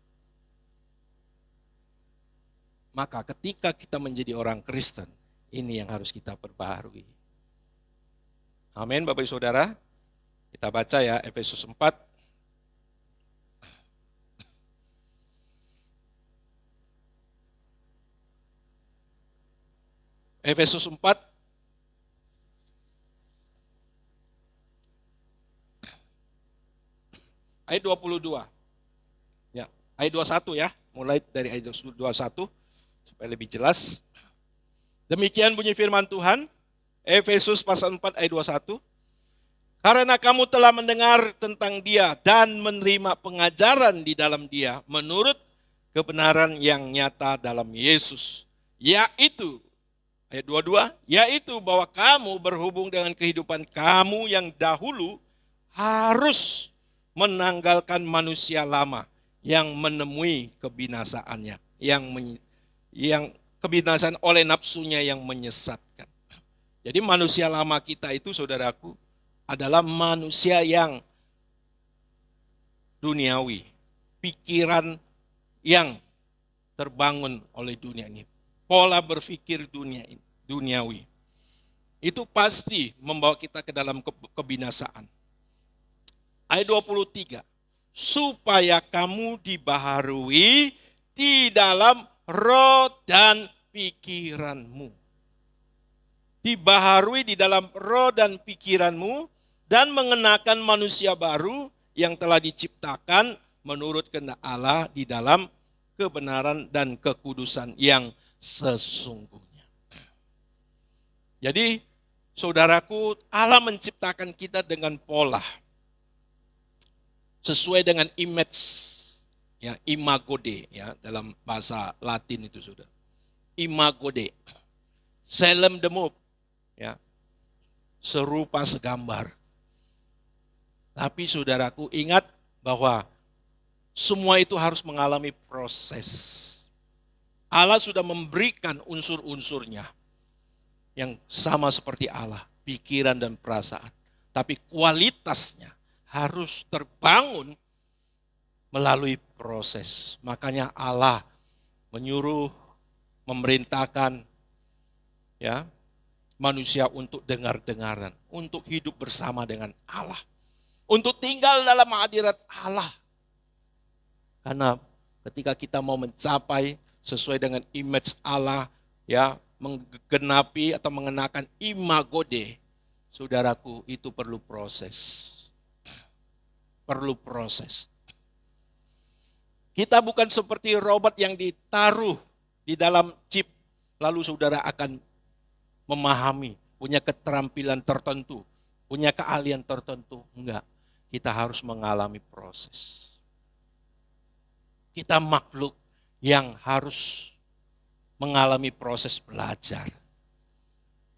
Maka ketika kita menjadi orang Kristen, ini yang harus kita perbaharui. Amin, Bapak Ibu Saudara. Kita baca ya, Efesus 4. Efesus 4. Ayat 22. Ya, ayat 21 ya. Mulai dari ayat 21. Supaya lebih jelas. Demikian bunyi firman Tuhan, Efesus pasal 4 ayat 21. Karena kamu telah mendengar tentang Dia dan menerima pengajaran di dalam Dia menurut kebenaran yang nyata dalam Yesus. Yaitu, ayat 22, yaitu bahwa kamu berhubung dengan kehidupan kamu yang dahulu harus menanggalkan manusia lama yang menemui kebinasaannya, yang kebinasaan oleh nafsunya yang menyesatkan. Jadi manusia lama kita itu, saudaraku, adalah manusia yang duniawi. Pikiran yang terbangun oleh dunia ini. Pola berpikir duniawi. Itu pasti membawa kita ke dalam kebinasaan. Ayat 23. supaya kamu dibaharui di dalam roh dan pikiranmu. Dibaharui di dalam roh dan pikiranmu, dan mengenakan manusia baru yang telah diciptakan menurut kehendak Allah di dalam kebenaran dan kekudusan yang sesungguhnya. Jadi, saudaraku, Allah menciptakan kita dengan pola. Sesuai dengan image, ya, imago Dei, ya, dalam bahasa Latin itu sudah. Imago Dei. Selem demub, ya. Serupa segambar. Tapi saudaraku, ingat bahwa semua itu harus mengalami proses. Allah sudah memberikan unsur-unsurnya yang sama seperti Allah, pikiran dan perasaan. Tapi kualitasnya harus terbangun melalui proses. Makanya Allah menyuruh, memerintahkan, ya, manusia untuk dengar-dengaran, untuk hidup bersama dengan Allah, untuk tinggal dalam hadirat Allah. Karena ketika kita mau mencapai sesuai dengan image Allah, ya, menggenapi atau mengenakan imago Dei, saudaraku, itu perlu proses. Perlu proses. Kita bukan seperti robot yang ditaruh di dalam chip, lalu saudara akan memahami, punya keterampilan tertentu, punya keahlian tertentu. Enggak, kita harus mengalami proses. Kita makhluk yang harus mengalami proses belajar.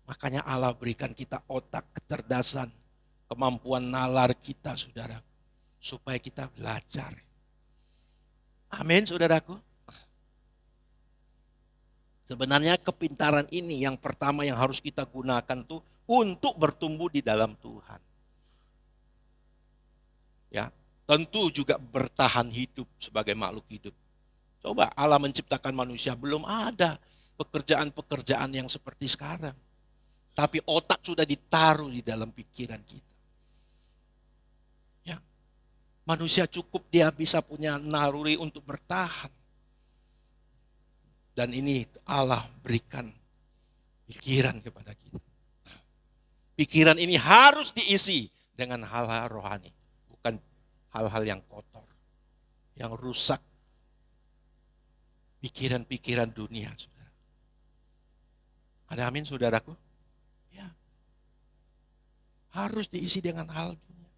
Makanya Allah berikan kita otak, kecerdasan, kemampuan nalar kita, saudara, supaya kita belajar. Amin, saudaraku. Sebenarnya kepintaran ini yang pertama yang harus kita gunakan tuh untuk bertumbuh di dalam Tuhan. Ya, tentu juga bertahan hidup sebagai makhluk hidup. Coba Allah menciptakan manusia, belum ada pekerjaan-pekerjaan yang seperti sekarang. Tapi otak sudah ditaruh di dalam pikiran kita. Ya, manusia cukup dia bisa punya naluri untuk bertahan. Dan ini Allah berikan pikiran kepada kita. Pikiran ini harus diisi dengan hal-hal rohani, bukan hal-hal yang kotor, yang rusak pikiran-pikiran dunia, saudara. Ada amin, saudaraku? Ya. Harus diisi dengan hal dunia.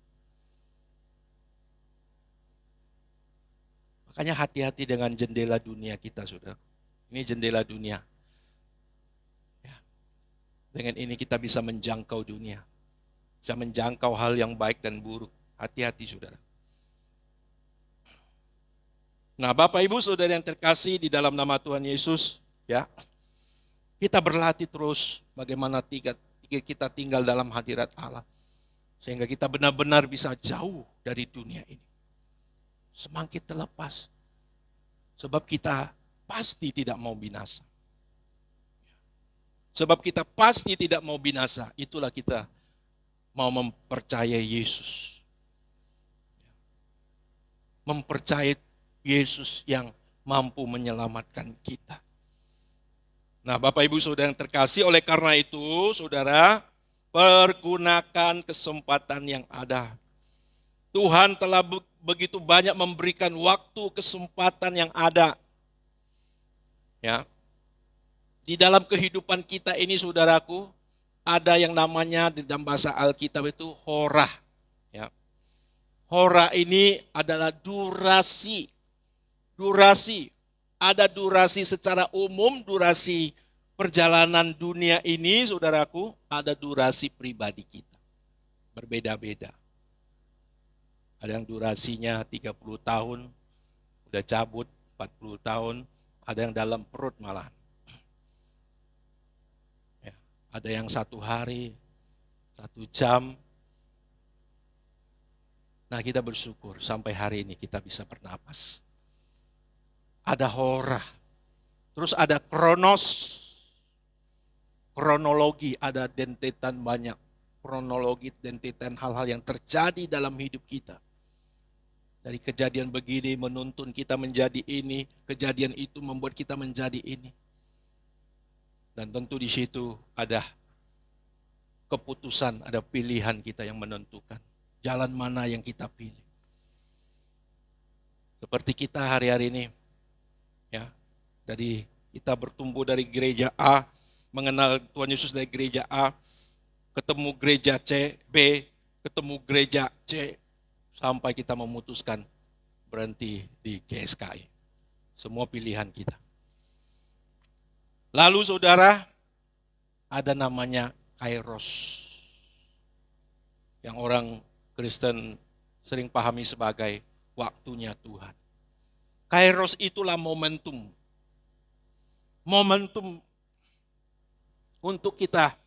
Makanya hati-hati dengan jendela dunia kita, saudara. Ini jendela dunia. Ya. Dengan ini kita bisa menjangkau dunia. Bisa menjangkau hal yang baik dan buruk. Hati-hati, saudara. Nah, Bapak Ibu Saudara yang terkasih di dalam nama Tuhan Yesus, ya, kita berlatih terus bagaimana kita tinggal dalam hadirat Allah. Sehingga kita benar-benar bisa jauh dari dunia ini. Semakin terlepas. Sebab kita pasti tidak mau binasa. Sebab kita pasti tidak mau binasa. Itulah kita mau mempercayai Yesus. Mempercayai Yesus yang mampu menyelamatkan kita. Nah, Bapak Ibu Saudara yang terkasih, oleh karena itu, saudara, pergunakan kesempatan yang ada. Tuhan telah begitu banyak memberikan waktu, kesempatan yang ada. Ya. Di dalam kehidupan kita ini, saudaraku, ada yang namanya di dalam bahasa Alkitab itu horah. Ya. Horah ini adalah durasi. Durasi. Ada durasi secara umum, durasi perjalanan dunia ini, saudaraku, ada durasi pribadi kita. Berbeda-beda. Ada yang durasinya 30 tahun, udah cabut 40 tahun, ada yang dalam perut malah. Ya, ada yang 1 hari, 1 jam. Nah, kita bersyukur sampai hari ini kita bisa bernapas. Ada horah, terus ada kronologi, ada dentetan banyak, kronologi, dentetan hal-hal yang terjadi dalam hidup kita. Dari kejadian begini menuntun kita menjadi ini, kejadian itu membuat kita menjadi ini. Dan tentu di situ ada keputusan, ada pilihan kita yang menentukan. Jalan mana yang kita pilih. Seperti kita hari-hari ini, ya, dari kita bertumbuh dari gereja A, mengenal Tuhan Yesus dari gereja A, ketemu gereja C, B, ketemu gereja C, sampai kita memutuskan berhenti di GSKI. Semua pilihan kita. Lalu saudara, ada namanya Kairos. Yang orang Kristen sering pahami sebagai waktunya Tuhan. Kairos itulah momentum. Momentum untuk kita,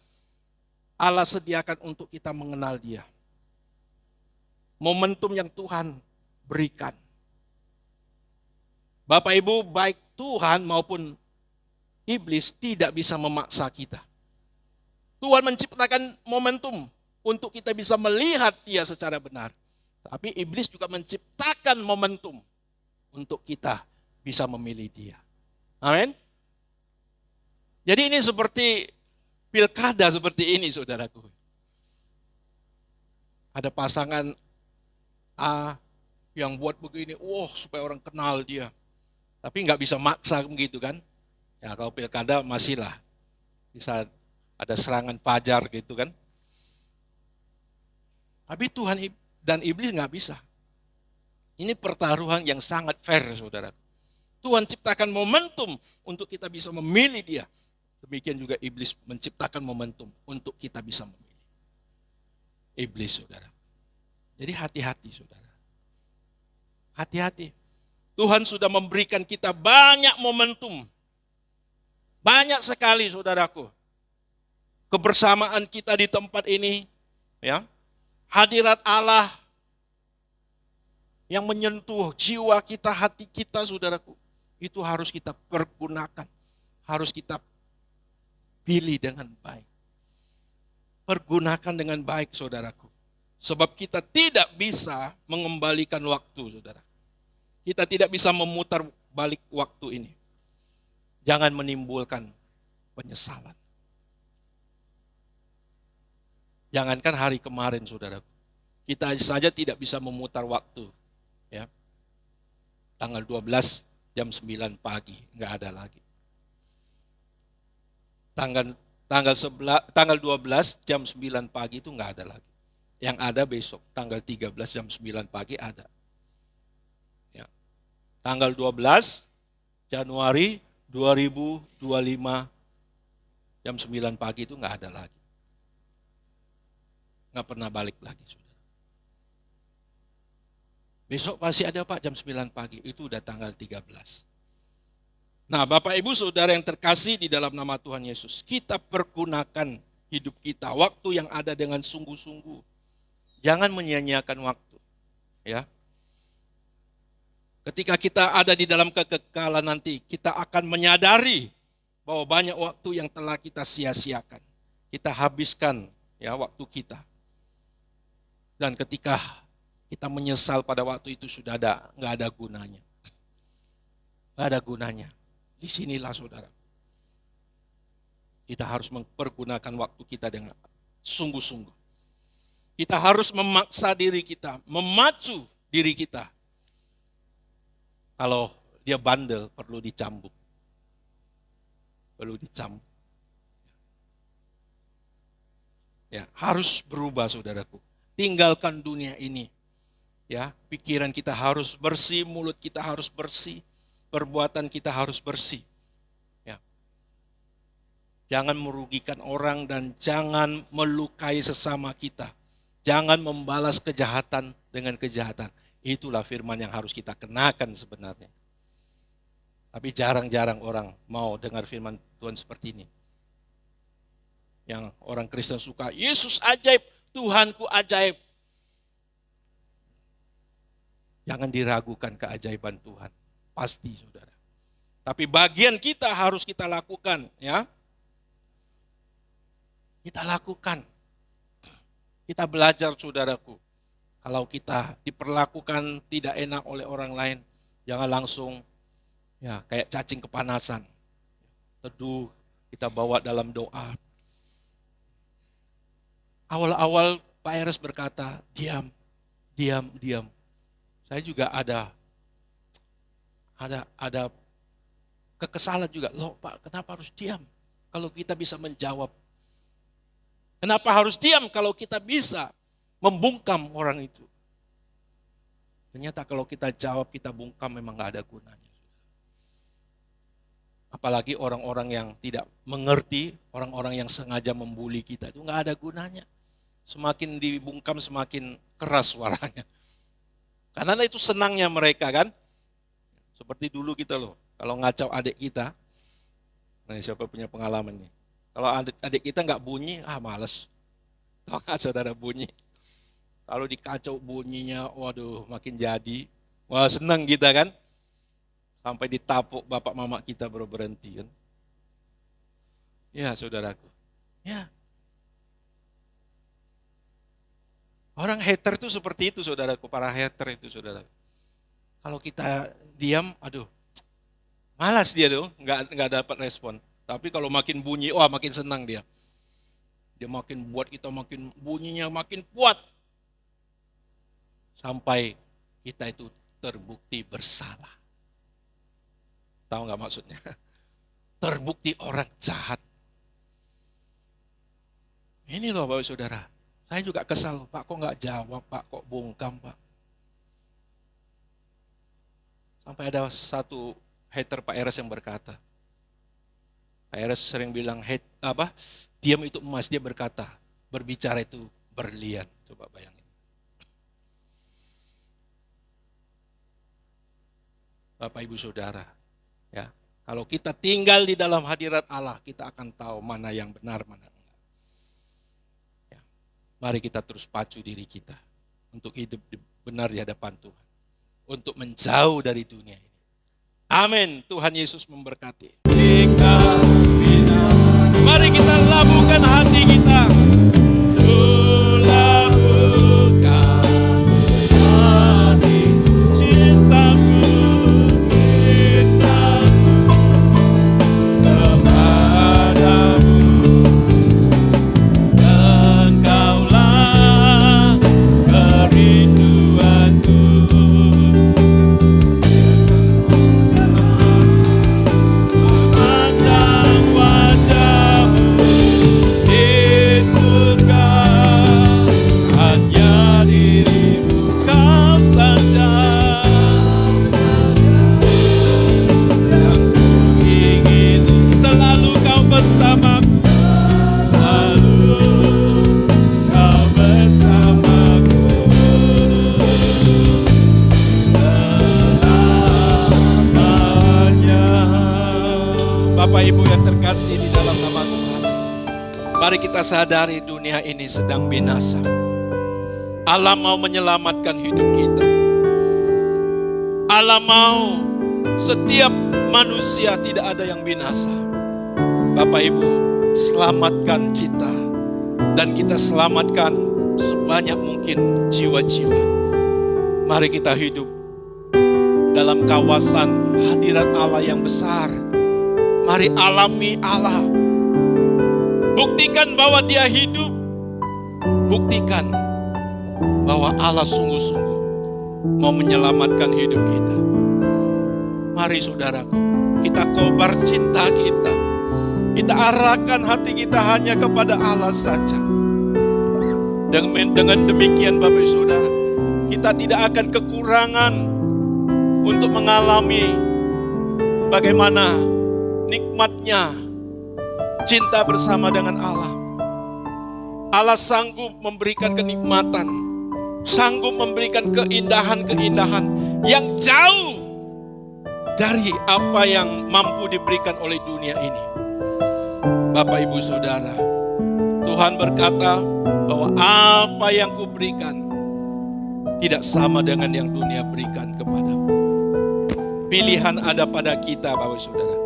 Allah sediakan untuk kita mengenal Dia. Momentum yang Tuhan berikan. Bapak Ibu, baik Tuhan maupun iblis tidak bisa memaksa kita. Tuhan menciptakan momentum untuk kita bisa melihat Dia secara benar. Tapi iblis juga menciptakan momentum untuk kita bisa memilih Dia. Amin. Jadi ini seperti pilkada seperti ini, saudaraku. Ada pasangan A yang buat begini, supaya orang kenal dia. Tapi nggak bisa maksa begitu kan. Ya kalau pilkada masihlah bisa ada serangan fajar gitu kan. Tapi Tuhan dan iblis nggak bisa. Ini pertaruhan yang sangat fair, saudara. Tuhan ciptakan momentum untuk kita bisa memilih Dia. Demikian juga iblis menciptakan momentum untuk kita bisa memilih iblis, saudara. Jadi hati-hati, saudara. Hati-hati. Tuhan sudah memberikan kita banyak momentum. Banyak sekali, saudaraku. Kebersamaan kita di tempat ini, ya. Hadirat Allah yang menyentuh jiwa kita, hati kita, saudaraku. Itu harus kita pergunakan. Harus kita pilih dengan baik. Pergunakan dengan baik, saudaraku. Sebab kita tidak bisa mengembalikan waktu, saudara. Kita tidak bisa memutar balik waktu ini. Jangan menimbulkan penyesalan. Jangankan hari kemarin, saudaraku. Kita saja tidak bisa memutar waktu. Ya. Tanggal 12 jam 9 pagi, nggak ada lagi. Tanggal 12 jam 9 pagi itu nggak ada lagi. Yang ada besok, tanggal 13 jam 9 pagi ada. Ya. Tanggal 12 Januari 2025 jam 9 pagi itu nggak ada lagi. Nggak pernah balik lagi, saudara. Besok pasti ada Pak jam 9 pagi, itu udah tanggal 13. Nah Bapak Ibu Saudara yang terkasih di dalam nama Tuhan Yesus, kita pergunakan hidup kita, waktu yang ada dengan sungguh-sungguh. Jangan menyia-nyiakan waktu. Ya. Ketika kita ada di dalam kekekalan nanti, kita akan menyadari bahwa banyak waktu yang telah kita sia-siakan. Kita habiskan ya waktu kita. Dan ketika kita menyesal pada waktu itu sudah nggak ada gunanya. Nggak ada gunanya. Disinilah saudara. Kita harus mempergunakan waktu kita dengan sungguh-sungguh. Kita harus memaksa diri kita, memacu diri kita. Kalau dia bandel, perlu dicambuk. Perlu dicambuk. Ya, harus berubah saudaraku. Tinggalkan dunia ini. Ya, pikiran kita harus bersih, mulut kita harus bersih, perbuatan kita harus bersih. Ya. Jangan merugikan orang dan jangan melukai sesama kita. Jangan membalas kejahatan dengan kejahatan. Itulah firman yang harus kita kenakan sebenarnya. Tapi jarang-jarang orang mau dengar firman Tuhan seperti ini. Yang orang Kristen suka, Yesus ajaib, Tuhanku ajaib. Jangan diragukan keajaiban Tuhan. Pasti saudara. Tapi bagian kita harus kita lakukan. Ya. Kita lakukan. Kita belajar saudaraku. Kalau kita diperlakukan tidak enak oleh orang lain, jangan langsung ya kayak cacing kepanasan. Teduh, kita bawa dalam doa. Awal-awal Pak Eres berkata, diam, diam, diam. Saya juga ada kekesalan juga. Loh Pak, kenapa harus diam? Kalau kita bisa menjawab. Kenapa harus diam kalau kita bisa membungkam orang itu? Ternyata kalau kita jawab, kita bungkam memang gak ada gunanya. Apalagi orang-orang yang tidak mengerti, orang-orang yang sengaja membuli kita, itu gak ada gunanya. Semakin dibungkam, semakin keras suaranya. Karena itu senangnya mereka kan. Seperti dulu kita loh, kalau ngacau adik kita, nah siapa punya pengalaman nih? Kalau adik kita nggak bunyi, males. Kalau nggak saudara bunyi. Kalau dikacau bunyinya, waduh makin jadi. Wah senang kita kan. Sampai ditapuk bapak mama kita baru berhenti kan. Ya saudaraku. Ya. Orang hater itu seperti itu saudaraku. Para hater itu saudaraku. Kalau kita diam, malas dia tuh, nggak dapat respon. Tapi kalau makin bunyi, makin senang dia. Dia makin buat kita makin bunyinya makin kuat. Sampai kita itu terbukti bersalah. Tahu nggak maksudnya? Terbukti orang jahat. Ini loh Bapak Saudara. Saya juga kesal, Pak kok nggak jawab, Pak kok bungkam, Pak. Sampai ada satu hater Pak Eres yang berkata, Pak Eres sering bilang, diam itu emas, dia berkata, berbicara itu berlian. Coba bayangin. Bapak Ibu Saudara, ya, kalau kita tinggal di dalam hadirat Allah, kita akan tahu mana yang benar, mana enggak. Ya, mari kita terus pacu diri kita untuk hidup benar di hadapan Tuhan. Untuk menjauh dari dunia ini. Amin. Tuhan Yesus memberkati. Mari kita labuhkan hati kita. Labuhkan hati cintaku, kepadamu. Engkaulah kerinduanku. Bapak Ibu yang terkasih di dalam nama Tuhan, mari kita sadari dunia ini sedang binasa. Allah mau menyelamatkan hidup kita. Allah mau setiap manusia tidak ada yang binasa. Bapak Ibu, selamatkan kita dan kita selamatkan sebanyak mungkin jiwa-jiwa. Mari kita hidup dalam kawasan hadirat Allah yang besar. Mari alami Allah. Buktikan bahwa Dia hidup. Buktikan bahwa Allah sungguh-sungguh mau menyelamatkan hidup kita. Mari saudaraku, kita kobar cinta kita. Kita arahkan hati kita hanya kepada Allah saja. Dengan demikian Bapak Saudara, kita tidak akan kekurangan untuk mengalami bagaimana nikmatnya cinta bersama dengan Allah. Allah sanggup memberikan kenikmatan, sanggup memberikan keindahan-keindahan yang jauh dari apa yang mampu diberikan oleh dunia ini. Bapak Ibu Saudara, Tuhan berkata bahwa apa yang kuberikan tidak sama dengan yang dunia berikan kepadamu. Pilihan ada pada kita Bapak Saudara.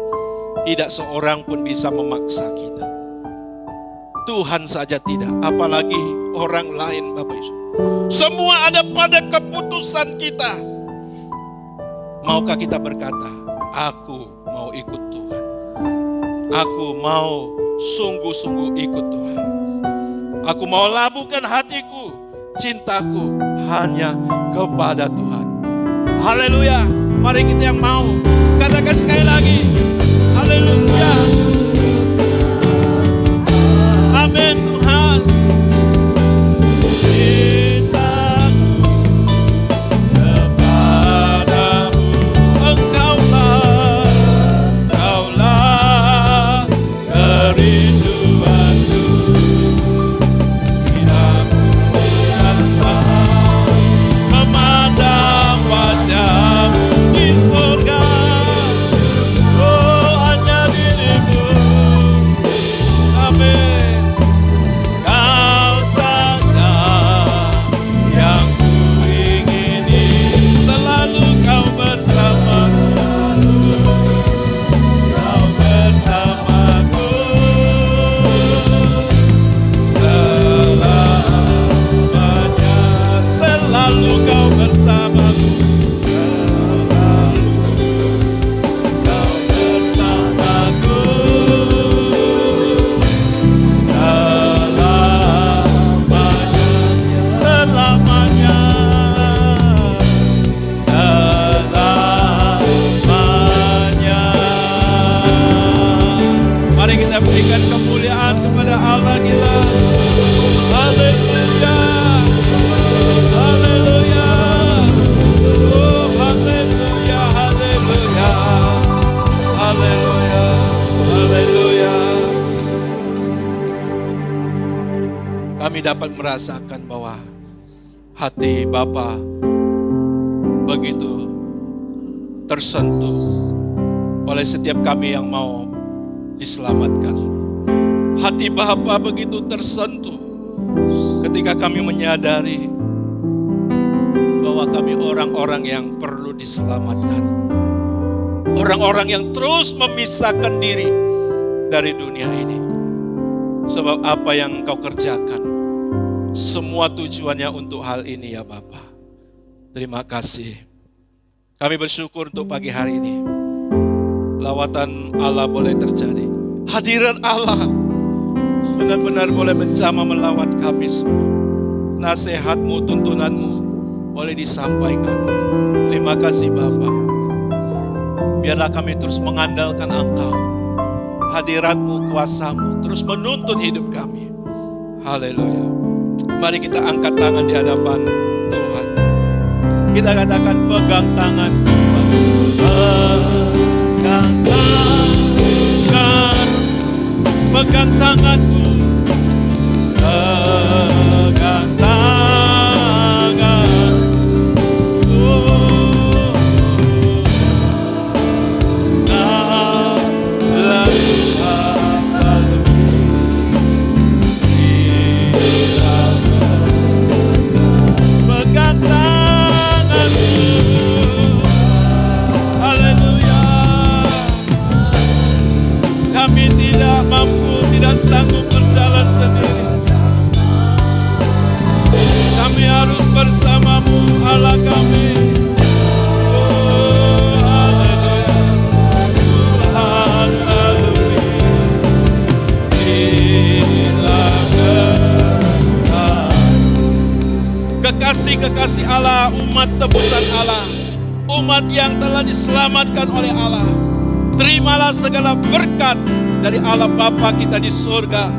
Tidak seorang pun bisa memaksa kita. Tuhan saja tidak, apalagi orang lain Bapak Yesus. Semua ada pada keputusan kita. Maukah kita berkata, aku mau ikut Tuhan. Aku mau sungguh-sungguh ikut Tuhan. Aku mau labuhkan hatiku, cintaku hanya kepada Tuhan. Haleluya. Mari kita yang mau katakan sekali lagi. Haleluya. Amin Tuhan. Kami dapat merasakan bahwa hati Bapa begitu tersentuh oleh setiap kami yang mau diselamatkan. Hati Bapa begitu tersentuh ketika kami menyadari bahwa kami orang-orang yang perlu diselamatkan. Orang-orang yang terus memisahkan diri dari dunia ini. Sebab apa yang Engkau kerjakan, semua tujuannya untuk hal ini ya Bapa. Terima kasih. Kami bersyukur untuk pagi hari ini. Lawatan Allah boleh terjadi. Hadirat Allah benar-benar boleh menjamah melawat kami semua. Nasihat-Mu, tuntunan-Mu boleh disampaikan. Terima kasih Bapa. Biarlah kami terus mengandalkan Engkau. Hadirat-Mu, kuasa-Mu terus menuntun hidup kami. Haleluya. Mari kita angkat tangan di hadapan Tuhan. Kita katakan pegang tangan. Pegang tangan. Pegang tanganku. Pegang tangan. Kami tidak mampu, tidak sanggup berjalan sendiri. Kami harus bersama-Mu, Allah kami. Oh, haleluya. Haleluya. Kekasih-kekasih Allah, umat tebusan Allah, umat yang telah diselamatkan oleh Allah. Terimalah segala berkat dari Allah Bapa kita di surga.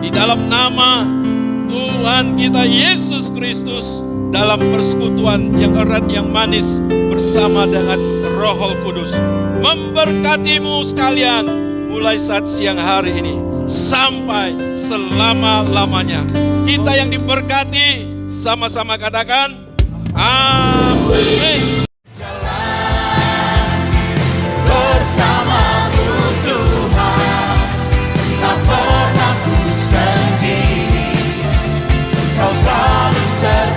Di dalam nama Tuhan kita Yesus Kristus. Dalam persekutuan yang erat, yang manis. Bersama dengan Roh Kudus. Memberkatimu sekalian. Mulai saat siang hari ini. Sampai selama-lamanya. Kita yang diberkati. Sama-sama katakan. Amin. Bersamamu Tuhan, tak pernah ku sendiri, Kau selalu setia.